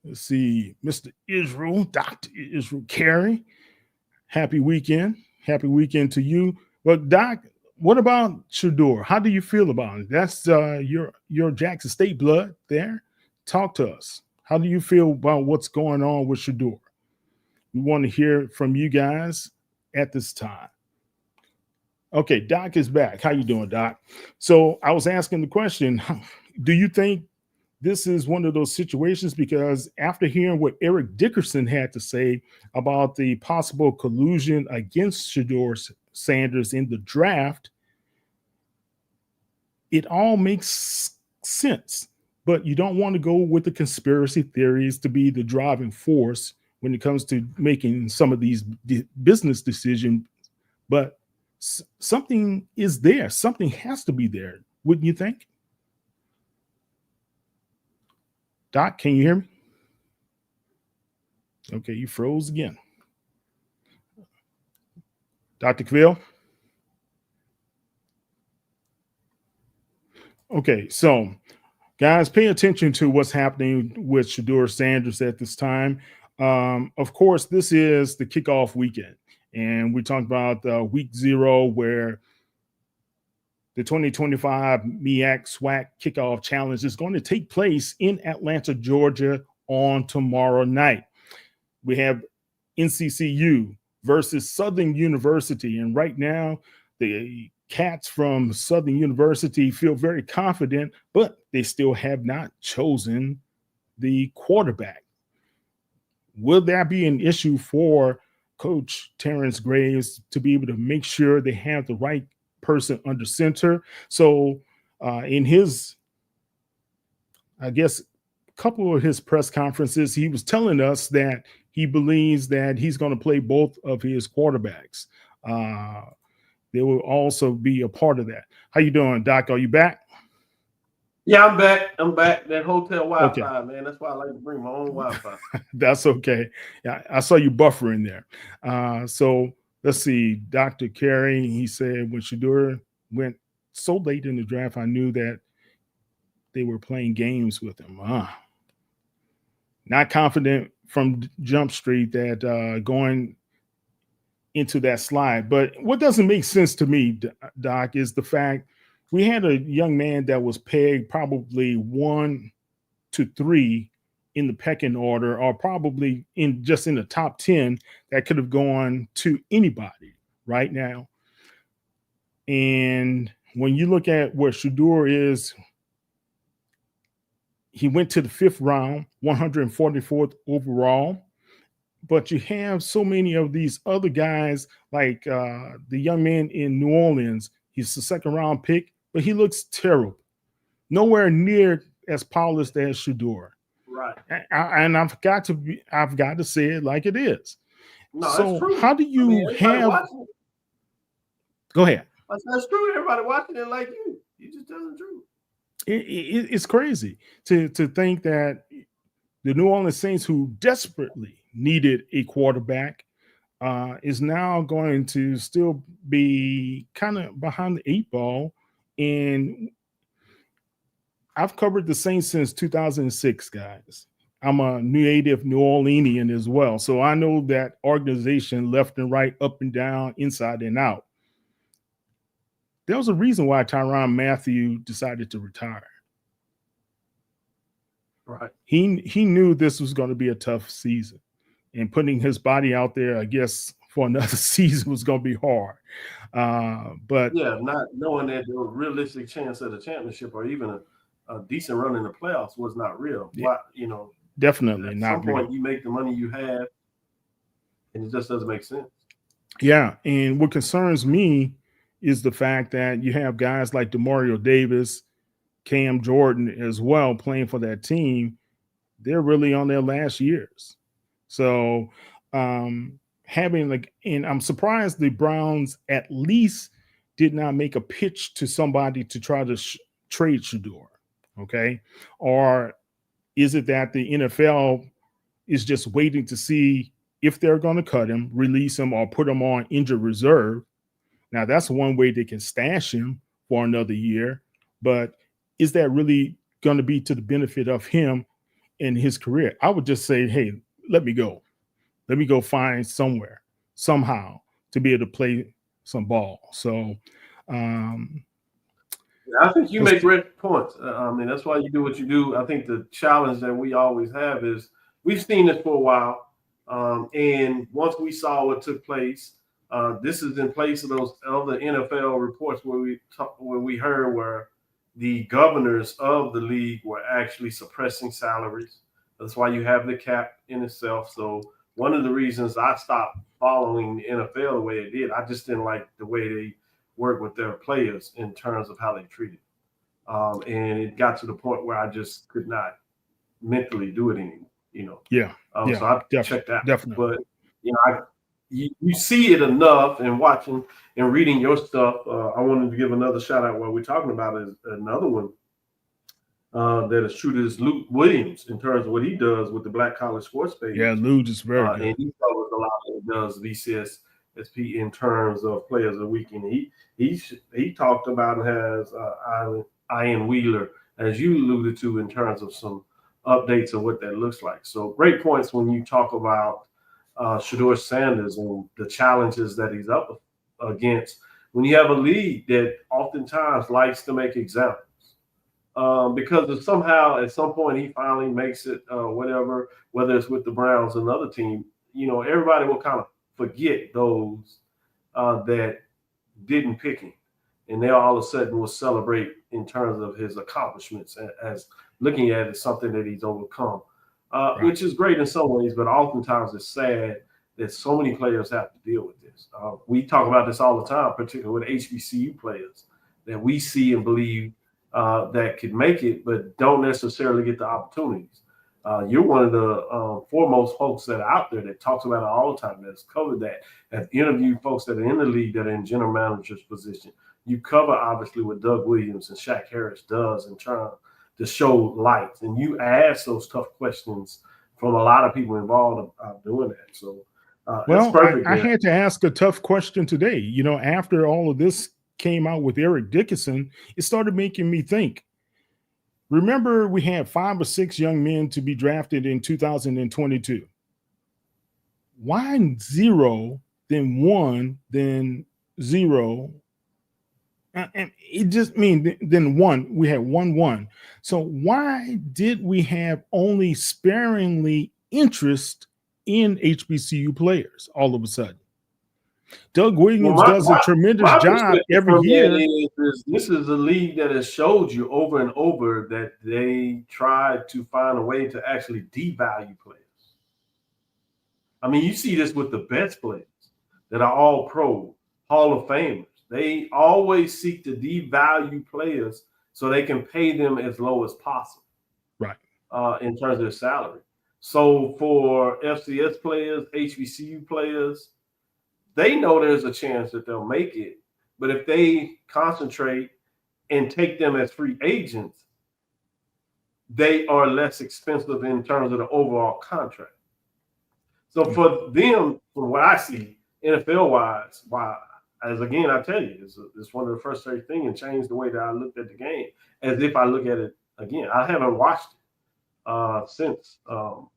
Let's see, Mr. Israel, Dr. Israel Carey. Happy weekend. Happy weekend to you. Well, Doc, what about Shedeur? How do you feel about it? That's your Jackson State blood there. Talk to us. How do you feel about what's going on with Shedeur? We want to hear from you guys at this time. Okay, Doc is back. How you doing, Doc? So I was asking the question, do you think this is one of those situations because after hearing what Eric Dickerson had to say about the possible collusion against Shedeur Sanders in the draft, it all makes sense. But you don't want to go with the conspiracy theories to be the driving force when it comes to making some of these business decisions. But something is there. Something has to be there, wouldn't you think? Doc, can you hear me? Okay, you froze again. Dr. Cavil? Okay, so guys, pay attention to what's happening with Shedeur Sanders at this time. Of course, this is the kickoff weekend, and we talked about week 0 where the 2025 MEAC SWAC Kickoff Challenge is going to take place in Atlanta, Georgia on tomorrow night. We have NCCU versus Southern University, and right now the Cats from Southern University feel very confident, but they still have not chosen the quarterback. Will that be an issue for Coach Terrence Graves to be able to make sure they have the right person under center? So in his, I guess, couple of his press conferences, he was telling us that he believes that he's going to play both of his quarterbacks. They will also be a part of that. How you doing, Doc? Are you back? Yeah, I'm back. I'm back. That hotel Wi-Fi, Okay. man. That's why I like to bring my own Wi-Fi. That's okay. Yeah, I saw you buffering there. So let's see. Dr. Carey, he said when Shedeur went so late in the draft, I knew that they were playing games with him. Not confident from Jump Street that going into that slide. But what doesn't make sense to me, Doc, is the fact we had a young man that was pegged probably 1 to 3 in the pecking order, or probably in the top 10 that could have gone to anybody right now. And when you look at where Shedeur is, he went to the 5th round, 144th overall. But you have so many of these other guys, like the young man in New Orleans. He's the 2nd round pick, but he looks terrible. Nowhere near as polished as Shedeur. Right. And I've got to say it like it is. No, so that's true. how do you have? Go ahead. That's true. Everybody watching it like you. You just telling the truth. It's crazy to think that the New Orleans Saints, who desperately needed a quarterback, is now going to still be kind of behind the 8 ball. And I've covered the Saints since 2006, guys. I'm a native New Orleanian as well. So I know that organization left and right, up and down, inside and out. There was a reason why Tyrann Mathieu decided to retire. Right. He knew this was going to be a tough season, and putting his body out there, I guess, for another season was going to be hard. But yeah, not knowing that the realistic chance of the championship or even a decent run in the playoffs was not real. Yeah, definitely not real. At some point, you make the money you have, and it just doesn't make sense. Yeah, and what concerns me is the fact that you have guys like DeMario Davis, Cam Jordan as well playing for that team. They're really on their last years. So and I'm surprised the Browns at least did not make a pitch to somebody to try to trade Shedeur. Okay. Or is it that the NFL is just waiting to see if they're going to cut him, release him, or put him on injured reserve? Now, that's one way they can stash him for another year. But is that really going to be to the benefit of him in his career? I would just say, hey, let me go. Let me go find somewhere, somehow, to be able to play some ball. So I think you make great points. I mean, that's why you do what you do. I think the challenge that we always have is we've seen this for a while. And once we saw what took place, this is in place of those other NFL reports where we heard where the governors of the league were actually suppressing salaries. That's why you have the cap in itself. So one of the reasons I stopped following the NFL the way it did, I just didn't like the way they work with their players in terms of how they treated. And it got to the point where I just could not mentally do it anymore. Yeah. So I checked out. Definitely. But you see it enough and watching and reading your stuff. I wanted to give another shout out while we're talking about is another one that is true to is Luke Williams in terms of what he does with the Black College Sports page. Yeah, Luke is very good. And he covers a lot that he does VCSP in terms of players of the week. And he talked about and has Ian Wheeler, as you alluded to, in terms of some updates of what that looks like. So great points when you talk about Shedeur Sanders and the challenges that he's up against when you have a league that oftentimes likes to make examples. Because if somehow at some point he finally makes it, whether it's with the Browns or another team, everybody will kind of forget those that didn't pick him. And they all of a sudden will celebrate in terms of his accomplishments as looking at it as something that he's overcome. Right. Which is great in some ways, but oftentimes it's sad that so many players have to deal with this. We talk about this all the time, particularly with HBCU players that we see and believe that could make it, but don't necessarily get the opportunities. You're one of the foremost folks that are out there that talks about it all the time, that's covered that, have interviewed folks that are in the league that are in general manager's position. You cover, obviously, what Doug Williams and Shaq Harris does in trying to show light, and you ask those tough questions from a lot of people involved of doing that. So, well, I had to ask a tough question today. After all of this came out with Eric Dickerson, it started making me think. Remember, we had 5 or 6 young men to be drafted in 2022. Why 0, then 1, then 0? And it just means then 1, we had 1-1. So why did we have only sparingly interest in HBCU players all of a sudden? Doug Williams does a tremendous job every year. This is a league that has showed you over and over that they tried to find a way to actually devalue players. I mean, you see this with the best players that are all pro, Hall of Famers. They always seek to devalue players so they can pay them as low as possible, right? In terms of their salary. So for FCS players, HBCU players, they know there's a chance that they'll make it. But if they concentrate and take them as free agents, they are less expensive in terms of the overall contract. So for them, from what I see, NFL-wise, as again, I tell you, it's one of the frustrating things and changed the way that I looked at the game as if I look at it again. I haven't watched it since. I'm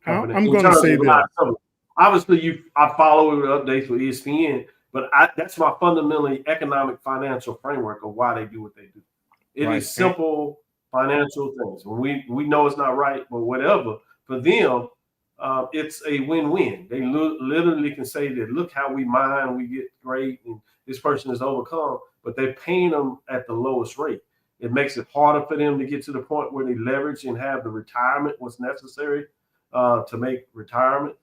going to say that. Obviously, I follow the updates with ESPN, but that's my fundamentally economic financial framework of why they do what they do. It is simple financial things. When we know it's not right, but whatever, for them, it's a win-win. They literally can say that, look how we mine, we get great, and this person is overcome, but they're paying them at the lowest rate. It makes it harder for them to get to the point where they leverage and have the retirement what's necessary to make retirement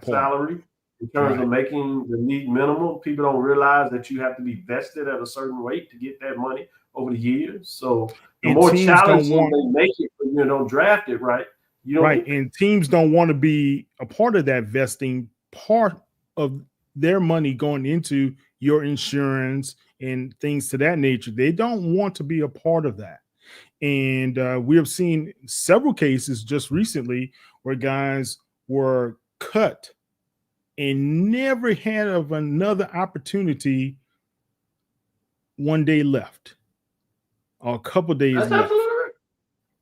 salary in terms of making the league minimum. People don't realize that you have to be vested at a certain rate to get that money over the years. So the more challenging they make it, but you don't draft it right. And teams don't want to be a part of that vesting, part of their money going into your insurance and things to that nature. They don't want to be a part of that. And we have seen several cases just recently where guys were cut and never had of another opportunity one day left or a couple days left.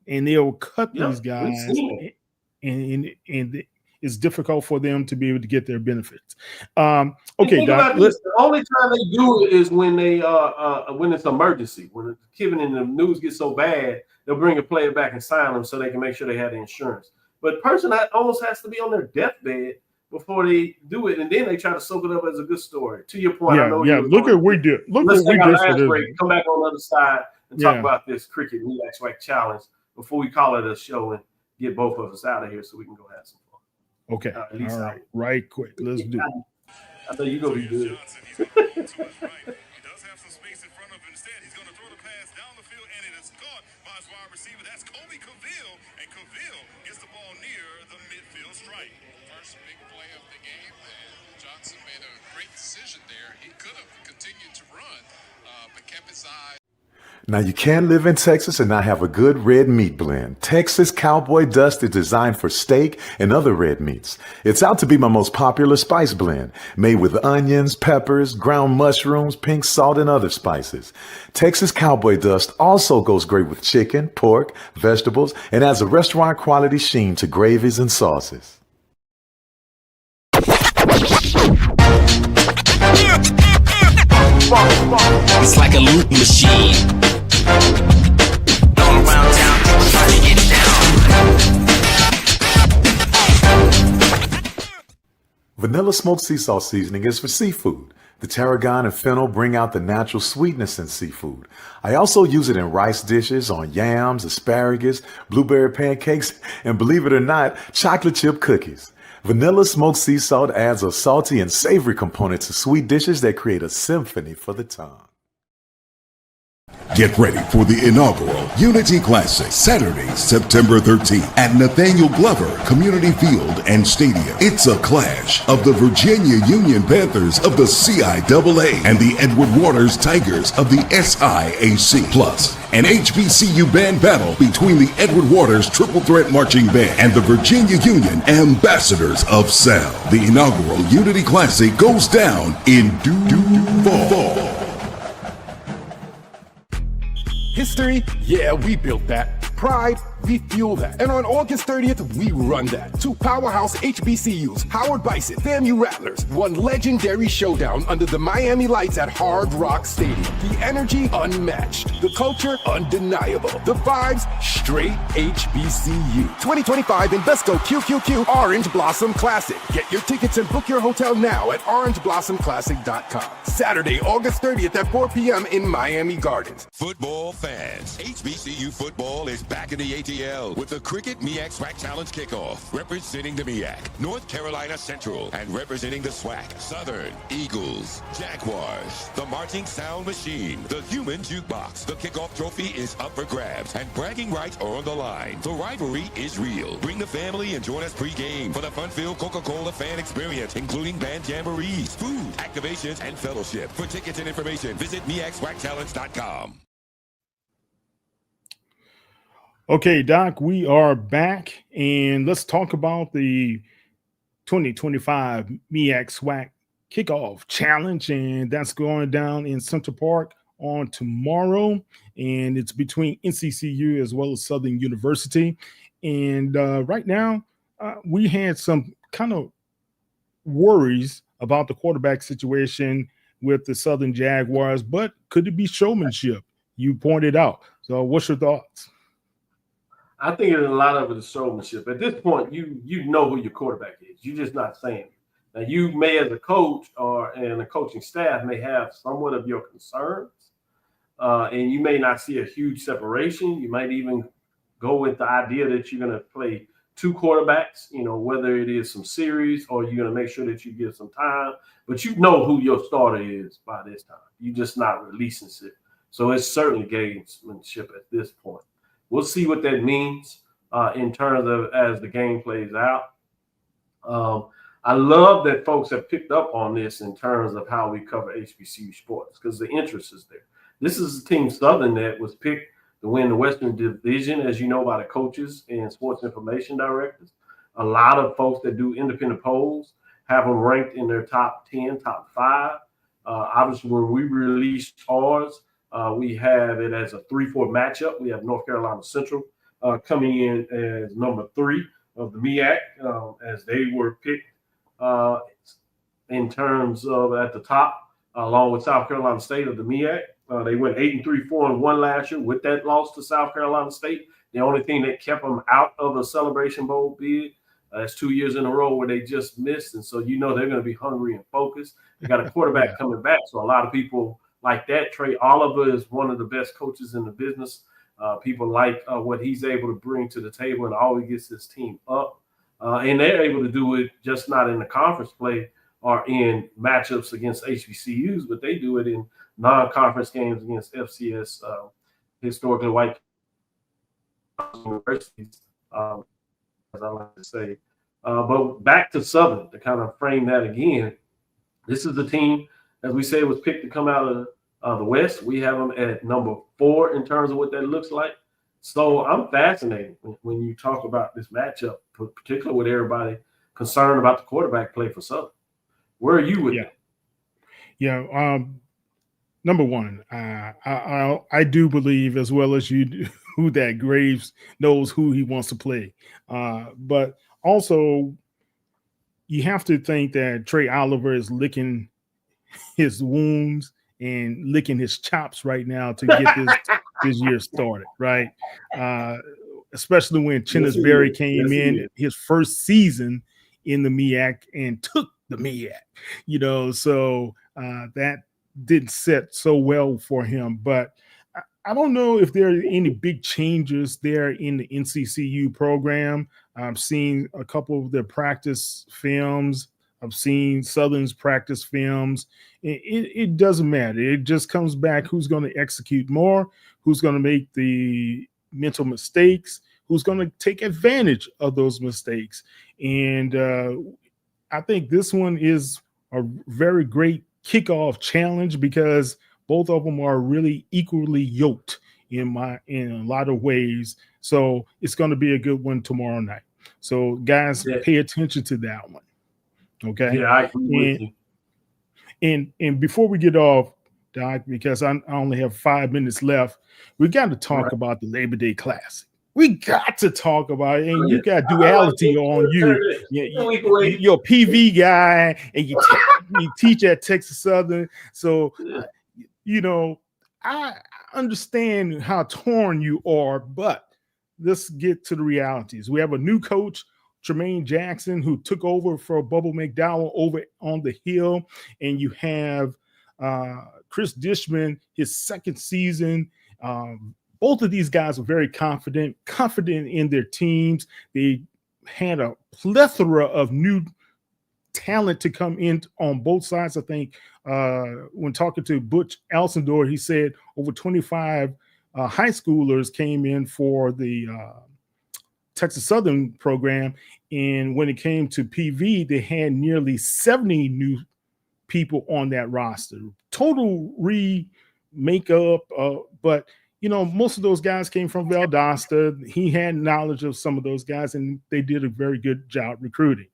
And they'll cut these guys, and it's difficult for them to be able to get their benefits. Okay, Doc. The only time they do it is when they when it's emergency. When Kevin and the news gets so bad, they'll bring a player back and sign them so they can make sure they have the insurance. But a person that almost has to be on their deathbed before they do it, and then they try to soak it up as a good story. To your point, Yeah, I know yeah. Look at what we did. Look Let's what we take our did for last this. break. Come back on the other side and talk Yeah. about this cricket MEAC SWAC challenge before we call it a show and get both of us out of here so we can go have some fun. Okay. At least All right. Right quick. Let's do it. I know you're gonna be good. That's Cavil, and Cavil gets the ball near the midfield stripe. First big play of the game, and Johnson made a great decision there. He could have continued to run, but kept his eye. Now, you can live in Texas and not have a good red meat blend. Texas Cowboy Dust is designed for steak and other red meats. It's out to be my most popular spice blend, made with onions, peppers, ground mushrooms, pink salt, and other spices. Texas Cowboy Dust also goes great with chicken, pork, vegetables, and adds a restaurant quality sheen to gravies and sauces. It's like a loop machine. All around town, people trying to get down. Vanilla smoked sea salt seasoning is for seafood. The tarragon and fennel bring out the natural sweetness in seafood. I also use it in rice dishes, on yams, asparagus, blueberry pancakes, and believe it or not, chocolate chip cookies. Vanilla smoked sea salt adds a salty and savory component to sweet dishes that create a symphony for the tongue. Get ready for the inaugural Unity Classic, Saturday, September 13th at Nathaniel Glover Community Field and Stadium. It's a clash of the Virginia Union Panthers of the CIAA and the Edward Waters Tigers of the SIAC. Plus, an HBCU band battle between the Edward Waters Triple Threat Marching Band and the Virginia Union Ambassadors of Sound. The inaugural Unity Classic goes down in Duval. History? Yeah, we built that. Pride? We fuel that. And on August 30th, we run that. Two powerhouse HBCUs, Howard Bison, FAMU Rattlers, one legendary showdown under the Miami lights at Hard Rock Stadium. The energy unmatched. The culture undeniable. The vibes straight HBCU. 2025 Invesco QQQ Orange Blossom Classic. Get your tickets and book your hotel now at orangeblossomclassic.com. Saturday, August 30th at 4 p.m. in Miami Gardens. Football fans, HBCU football is back in the ATL with the Cricket MEAC SWAC Challenge Kickoff. Representing the MEAC, North Carolina Central, and representing the SWAC, Southern, Eagles, Jaguars, the Marching Sound Machine, the Human Jukebox. The kickoff trophy is up for grabs, and bragging rights are on the line. The rivalry is real. Bring the family and join us pre-game for the fun-filled Coca-Cola fan experience, including band jamborees, food, activations, and fellowship. For tickets and information, visit MEACSWACChallenge.com. Okay, Doc, we are back, and let's talk about the 2025 MEAC SWAC Kickoff Challenge, and that's going down in Central Park on tomorrow, and it's between NCCU as well as Southern University. And right now, we had some kind of worries about the quarterback situation with the Southern Jaguars, but could it be showmanship? You pointed out. So what's your thoughts? I think a lot of it is showmanship. At this point, you know who your quarterback is. You're just not saying it. Now, you may, as a coach and a coaching staff, may have somewhat of your concerns, and you may not see a huge separation. You might even go with the idea that you're going to play two quarterbacks, whether it is some series or you're going to make sure that you give some time. But you know who your starter is by this time. You're just not releasing it. So it's certainly gamesmanship at this point. We'll see what that means in terms of as the game plays out. I love that folks have picked up on this in terms of how we cover HBCU sports because the interest is there. This is the team Southern that was picked to win the Western Division, as you know, by the coaches and sports information directors. A lot of folks that do independent polls have them ranked in their top 10, top 5. Obviously, when we released ours, we have it as a 3-4 matchup. We have North Carolina Central coming in as number 3 of the MEAC as they were picked in terms of at the top, along with South Carolina State of the MEAC. They went 8-3, 4-1 last year with that loss to South Carolina State. The only thing that kept them out of the Celebration Bowl bid That's 2 years in a row where they just missed, and so they're going to be hungry and focused. They got a quarterback coming back, so a lot of people like that. Trey Oliver is one of the best coaches in the business. People like what he's able to bring to the table and always gets his team up. And they're able to do it just not in the conference play or in matchups against HBCUs, but they do it in non-conference games against FCS, historically white universities, as I like to say. But back to Southern, to kind of frame that again, this is the team, as we say, was picked to come out of the West. We have them at number 4 in terms of what that looks like. So I'm fascinated when you talk about this matchup, particularly with everybody concerned about the quarterback play for Southern. Where are you with that? Yeah. Number one, I do believe, as well as you do, that Graves knows who he wants to play. But also, you have to think that Trey Oliver is licking his wounds and licking his chops right now to get this year started, right? Especially when Chinnis Berry came in his first season in the MEAC and took the MEAC, so that didn't set so well for him. But I don't know if there are any big changes there in the NCCU program. I've seen a couple of their practice films. I've seen Southern's practice films. It doesn't matter. It just comes back who's going to execute more, who's going to make the mental mistakes, who's going to take advantage of those mistakes. And I think this one is a very great kickoff challenge because both of them are really equally yoked in a lot of ways. So it's going to be a good one tomorrow night. So guys, pay attention to that one. Okay. Yeah, I agree with you. And before we get off, Doc, because I only have 5 minutes left, we got to talk about the Labor Day Classic. We got to talk about it, and you got duality on you. You're a PV guy, and you teach at Texas Southern. So, I understand how torn you are, but let's get to the realities. We have a new coach, Tremaine Jackson, who took over for Bubba McDowell over on the Hill, and you have Chris Dishman, his second season. Both of these guys are very confident in their teams. They had a plethora of new talent to come in on both sides. I think when talking to Butch Alcindor, he said over 25 high schoolers came in for the Texas Southern program. And when it came to PV, they had nearly 70 new people on that roster. Total makeup, but most of those guys came from Valdosta. He had knowledge of some of those guys, and they did a very good job recruiting.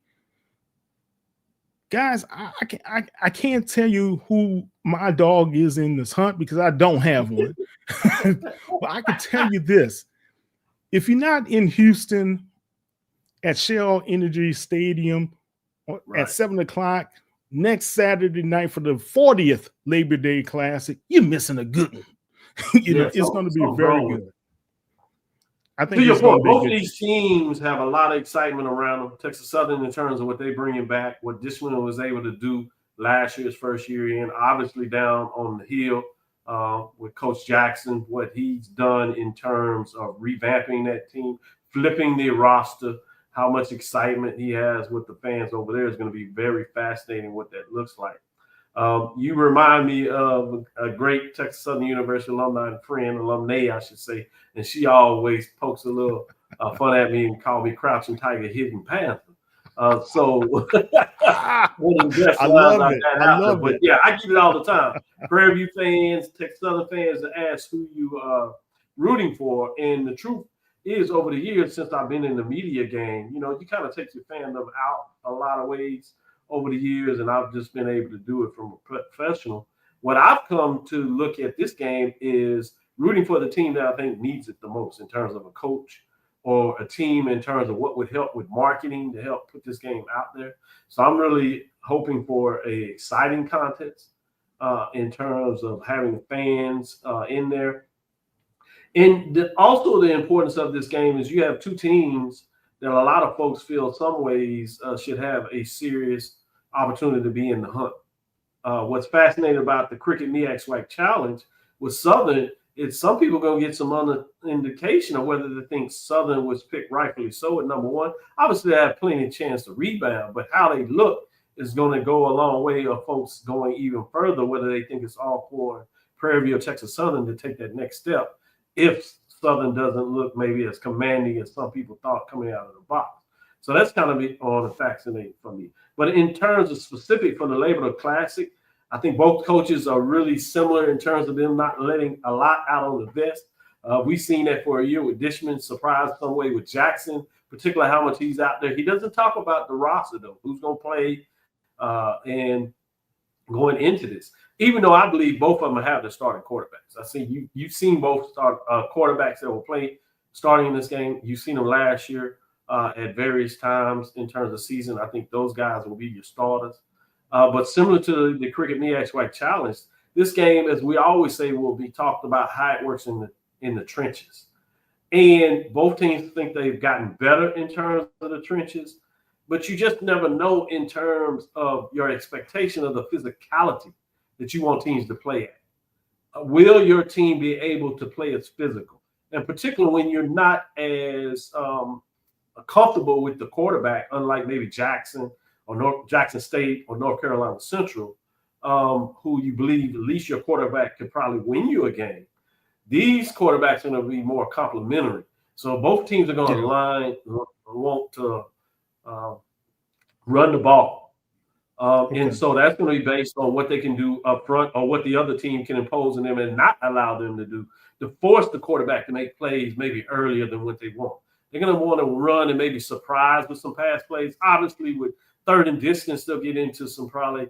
Guys, I can't tell you who my dog is in this hunt because I don't have one. But I can tell you this. If you're not in Houston at Shell Energy Stadium at 7 o'clock next Saturday night for the 40th Labor Day Classic, you're missing a good one. It's going to be very good. I think to your point, both of these teams have a lot of excitement around them. Texas Southern in terms of what they're bringing back, what Dishman was able to do last year's first year in, obviously down on the Hill with Coach Jackson, what he's done in terms of revamping that team, flipping the roster, how much excitement he has with the fans over there is going to be very fascinating what that looks like. You remind me of a great Texas Southern University alumni, I should say, and she always pokes a little fun at me and call me Crouching Tiger, Hidden Panther. So one of the best lines I've had out there. But yeah, I get it all the time. Prairie View fans, Texas Southern fans that ask who you are rooting for, and the truth is, over the years since I've been in the media game, you kind of take your fandom out a lot of ways over the years, and I've just been able to do it from a professional. What I've come to look at this game is rooting for the team that I think needs it the most in terms of a coach or a team in terms of what would help with marketing to help put this game out there. So I'm really hoping for an exciting contest in terms of having fans in there. And also the importance of this game is you have two teams that a lot of folks feel some ways should have a serious opportunity to be in the hunt. What's fascinating about the Cricket MEAC SWAC Challenge with Southern is some people going to get some other indication of whether they think Southern was picked rightfully so at number one. Obviously, they have plenty of chance to rebound, but how they look is going to go a long way of folks going even further, whether they think it's all for Prairie View or Texas Southern to take that next step if Southern doesn't look maybe as commanding as some people thought coming out of the box. So that's kind of on the fascinating for me. But in terms of specific for the Labor Day Classic, I think both coaches are really similar in terms of them not letting a lot out on the vest. We've seen that for a year with Dishman, surprised some way with Jackson, particularly how much he's out there. He doesn't talk about the roster, though, who's going to play and going into this, even though I believe both of them have the starting quarterbacks. I see you've seen both quarterbacks that will play starting in this game. You've seen them last year at various times in terms of season. I think those guys will be your starters. But similar to the Cricket MEAC SWAC Challenge, this game, as we always say, will be talked about how it works in the trenches. And both teams think they've gotten better in terms of the trenches, but you just never know in terms of your expectation of the physicality that you want teams to play at. Will your team be able to play as physical? And particularly when you're not as comfortable with the quarterback, unlike maybe Jackson or Jackson State or North Carolina Central, who you believe at least your quarterback could probably win you a game. These quarterbacks are going to be more complementary. So both teams are going to want to run the ball. And so that's going to be based on what they can do up front or what the other team can impose on them and not allow them to do, to force the quarterback to make plays maybe earlier than what they want. They're going to want to run and maybe surprise with some pass plays. Obviously, with third and distance, they'll get into some probably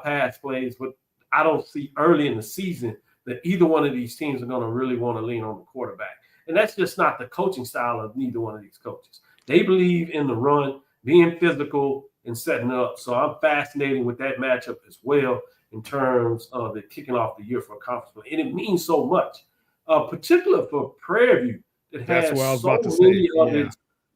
pass plays, but I don't see early in the season that either one of these teams are going to really want to lean on the quarterback. And that's just not the coaching style of neither one of these coaches. They believe in the run, being physical, and setting up. So I'm fascinated with that matchup as well in terms of the kicking off the year for a conference play. And it means so much, particularly for Prairie View. It has so many of its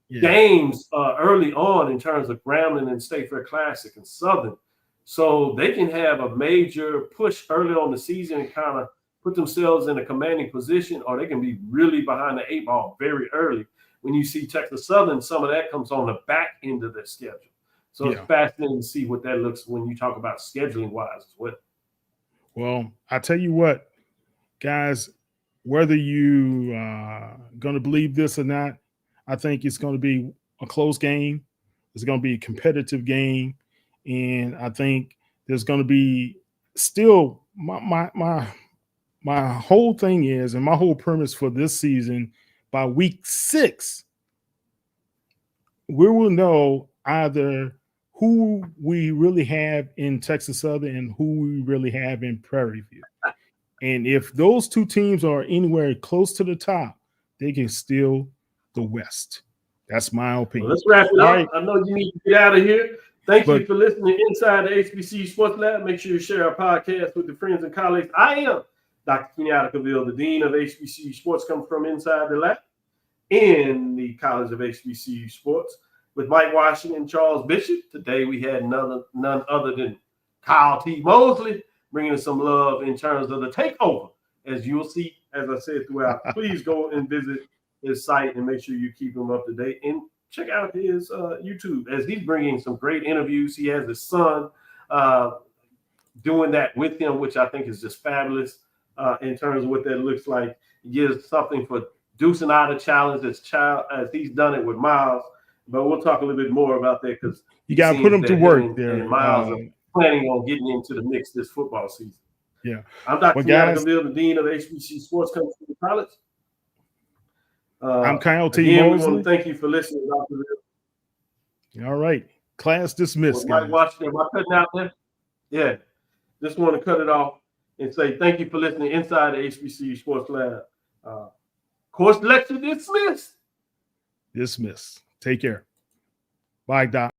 games early on in terms of Grambling and State Fair Classic and Southern. So they can have a major push early on the season and kind of put themselves in a commanding position, or they can be really behind the eight ball very early. When you see Texas Southern, some of that comes on the back end of their schedule. So it's fascinating to see what that looks when you talk about scheduling wise as well. Well, I tell you what, guys, whether you going to believe this or not, I think it's going to be a close game. It's going to be a competitive game. And I think there's going to be still my whole thing is, and my whole premise for this season, by week 6, we will know either who we really have in Texas Southern and who we really have in Prairie View. And if those two teams are anywhere close to the top, they can steal the West. That's my opinion. Well, let's wrap it up. Right. I know you need to get out of here. Thank you for listening inside the HBCU Sports Lab. Make sure you share our podcast with your friends and colleagues. I am Dr. Kenyatta Cavil, the Dean of HBCU Sports, comes from inside the lab in the College of HBCU Sports with Mike Washington and Charles Bishop. Today we had none other than Kyle T. Mosley bringing us some love in terms of the takeover. As you'll see, as I said throughout, please go and visit his site and make sure you keep him up to date. And check out his YouTube as he's bringing some great interviews. He has his son doing that with him, which I think is just fabulous in terms of what that looks like. He gives something for deucing out a challenge as he's done it with Miles. But we'll talk a little bit more about that because you got to put him to work there. And Miles are planning on getting into the mix this football season. Yeah. I'm Dr. Kenyatta Cavil, the Dean of HBCU Sports, coming from the college. I'm Kyle T. Again, Mosley. we want to thank you for listening, Dr. Cavil. All right. Class dismissed. Mike Washington, am I cutting out there? Yeah. Just want to cut it off and say thank you for listening inside the HBCU Sports Lab. Course lecture dismissed. Dismissed. Take care. Bye, Doc.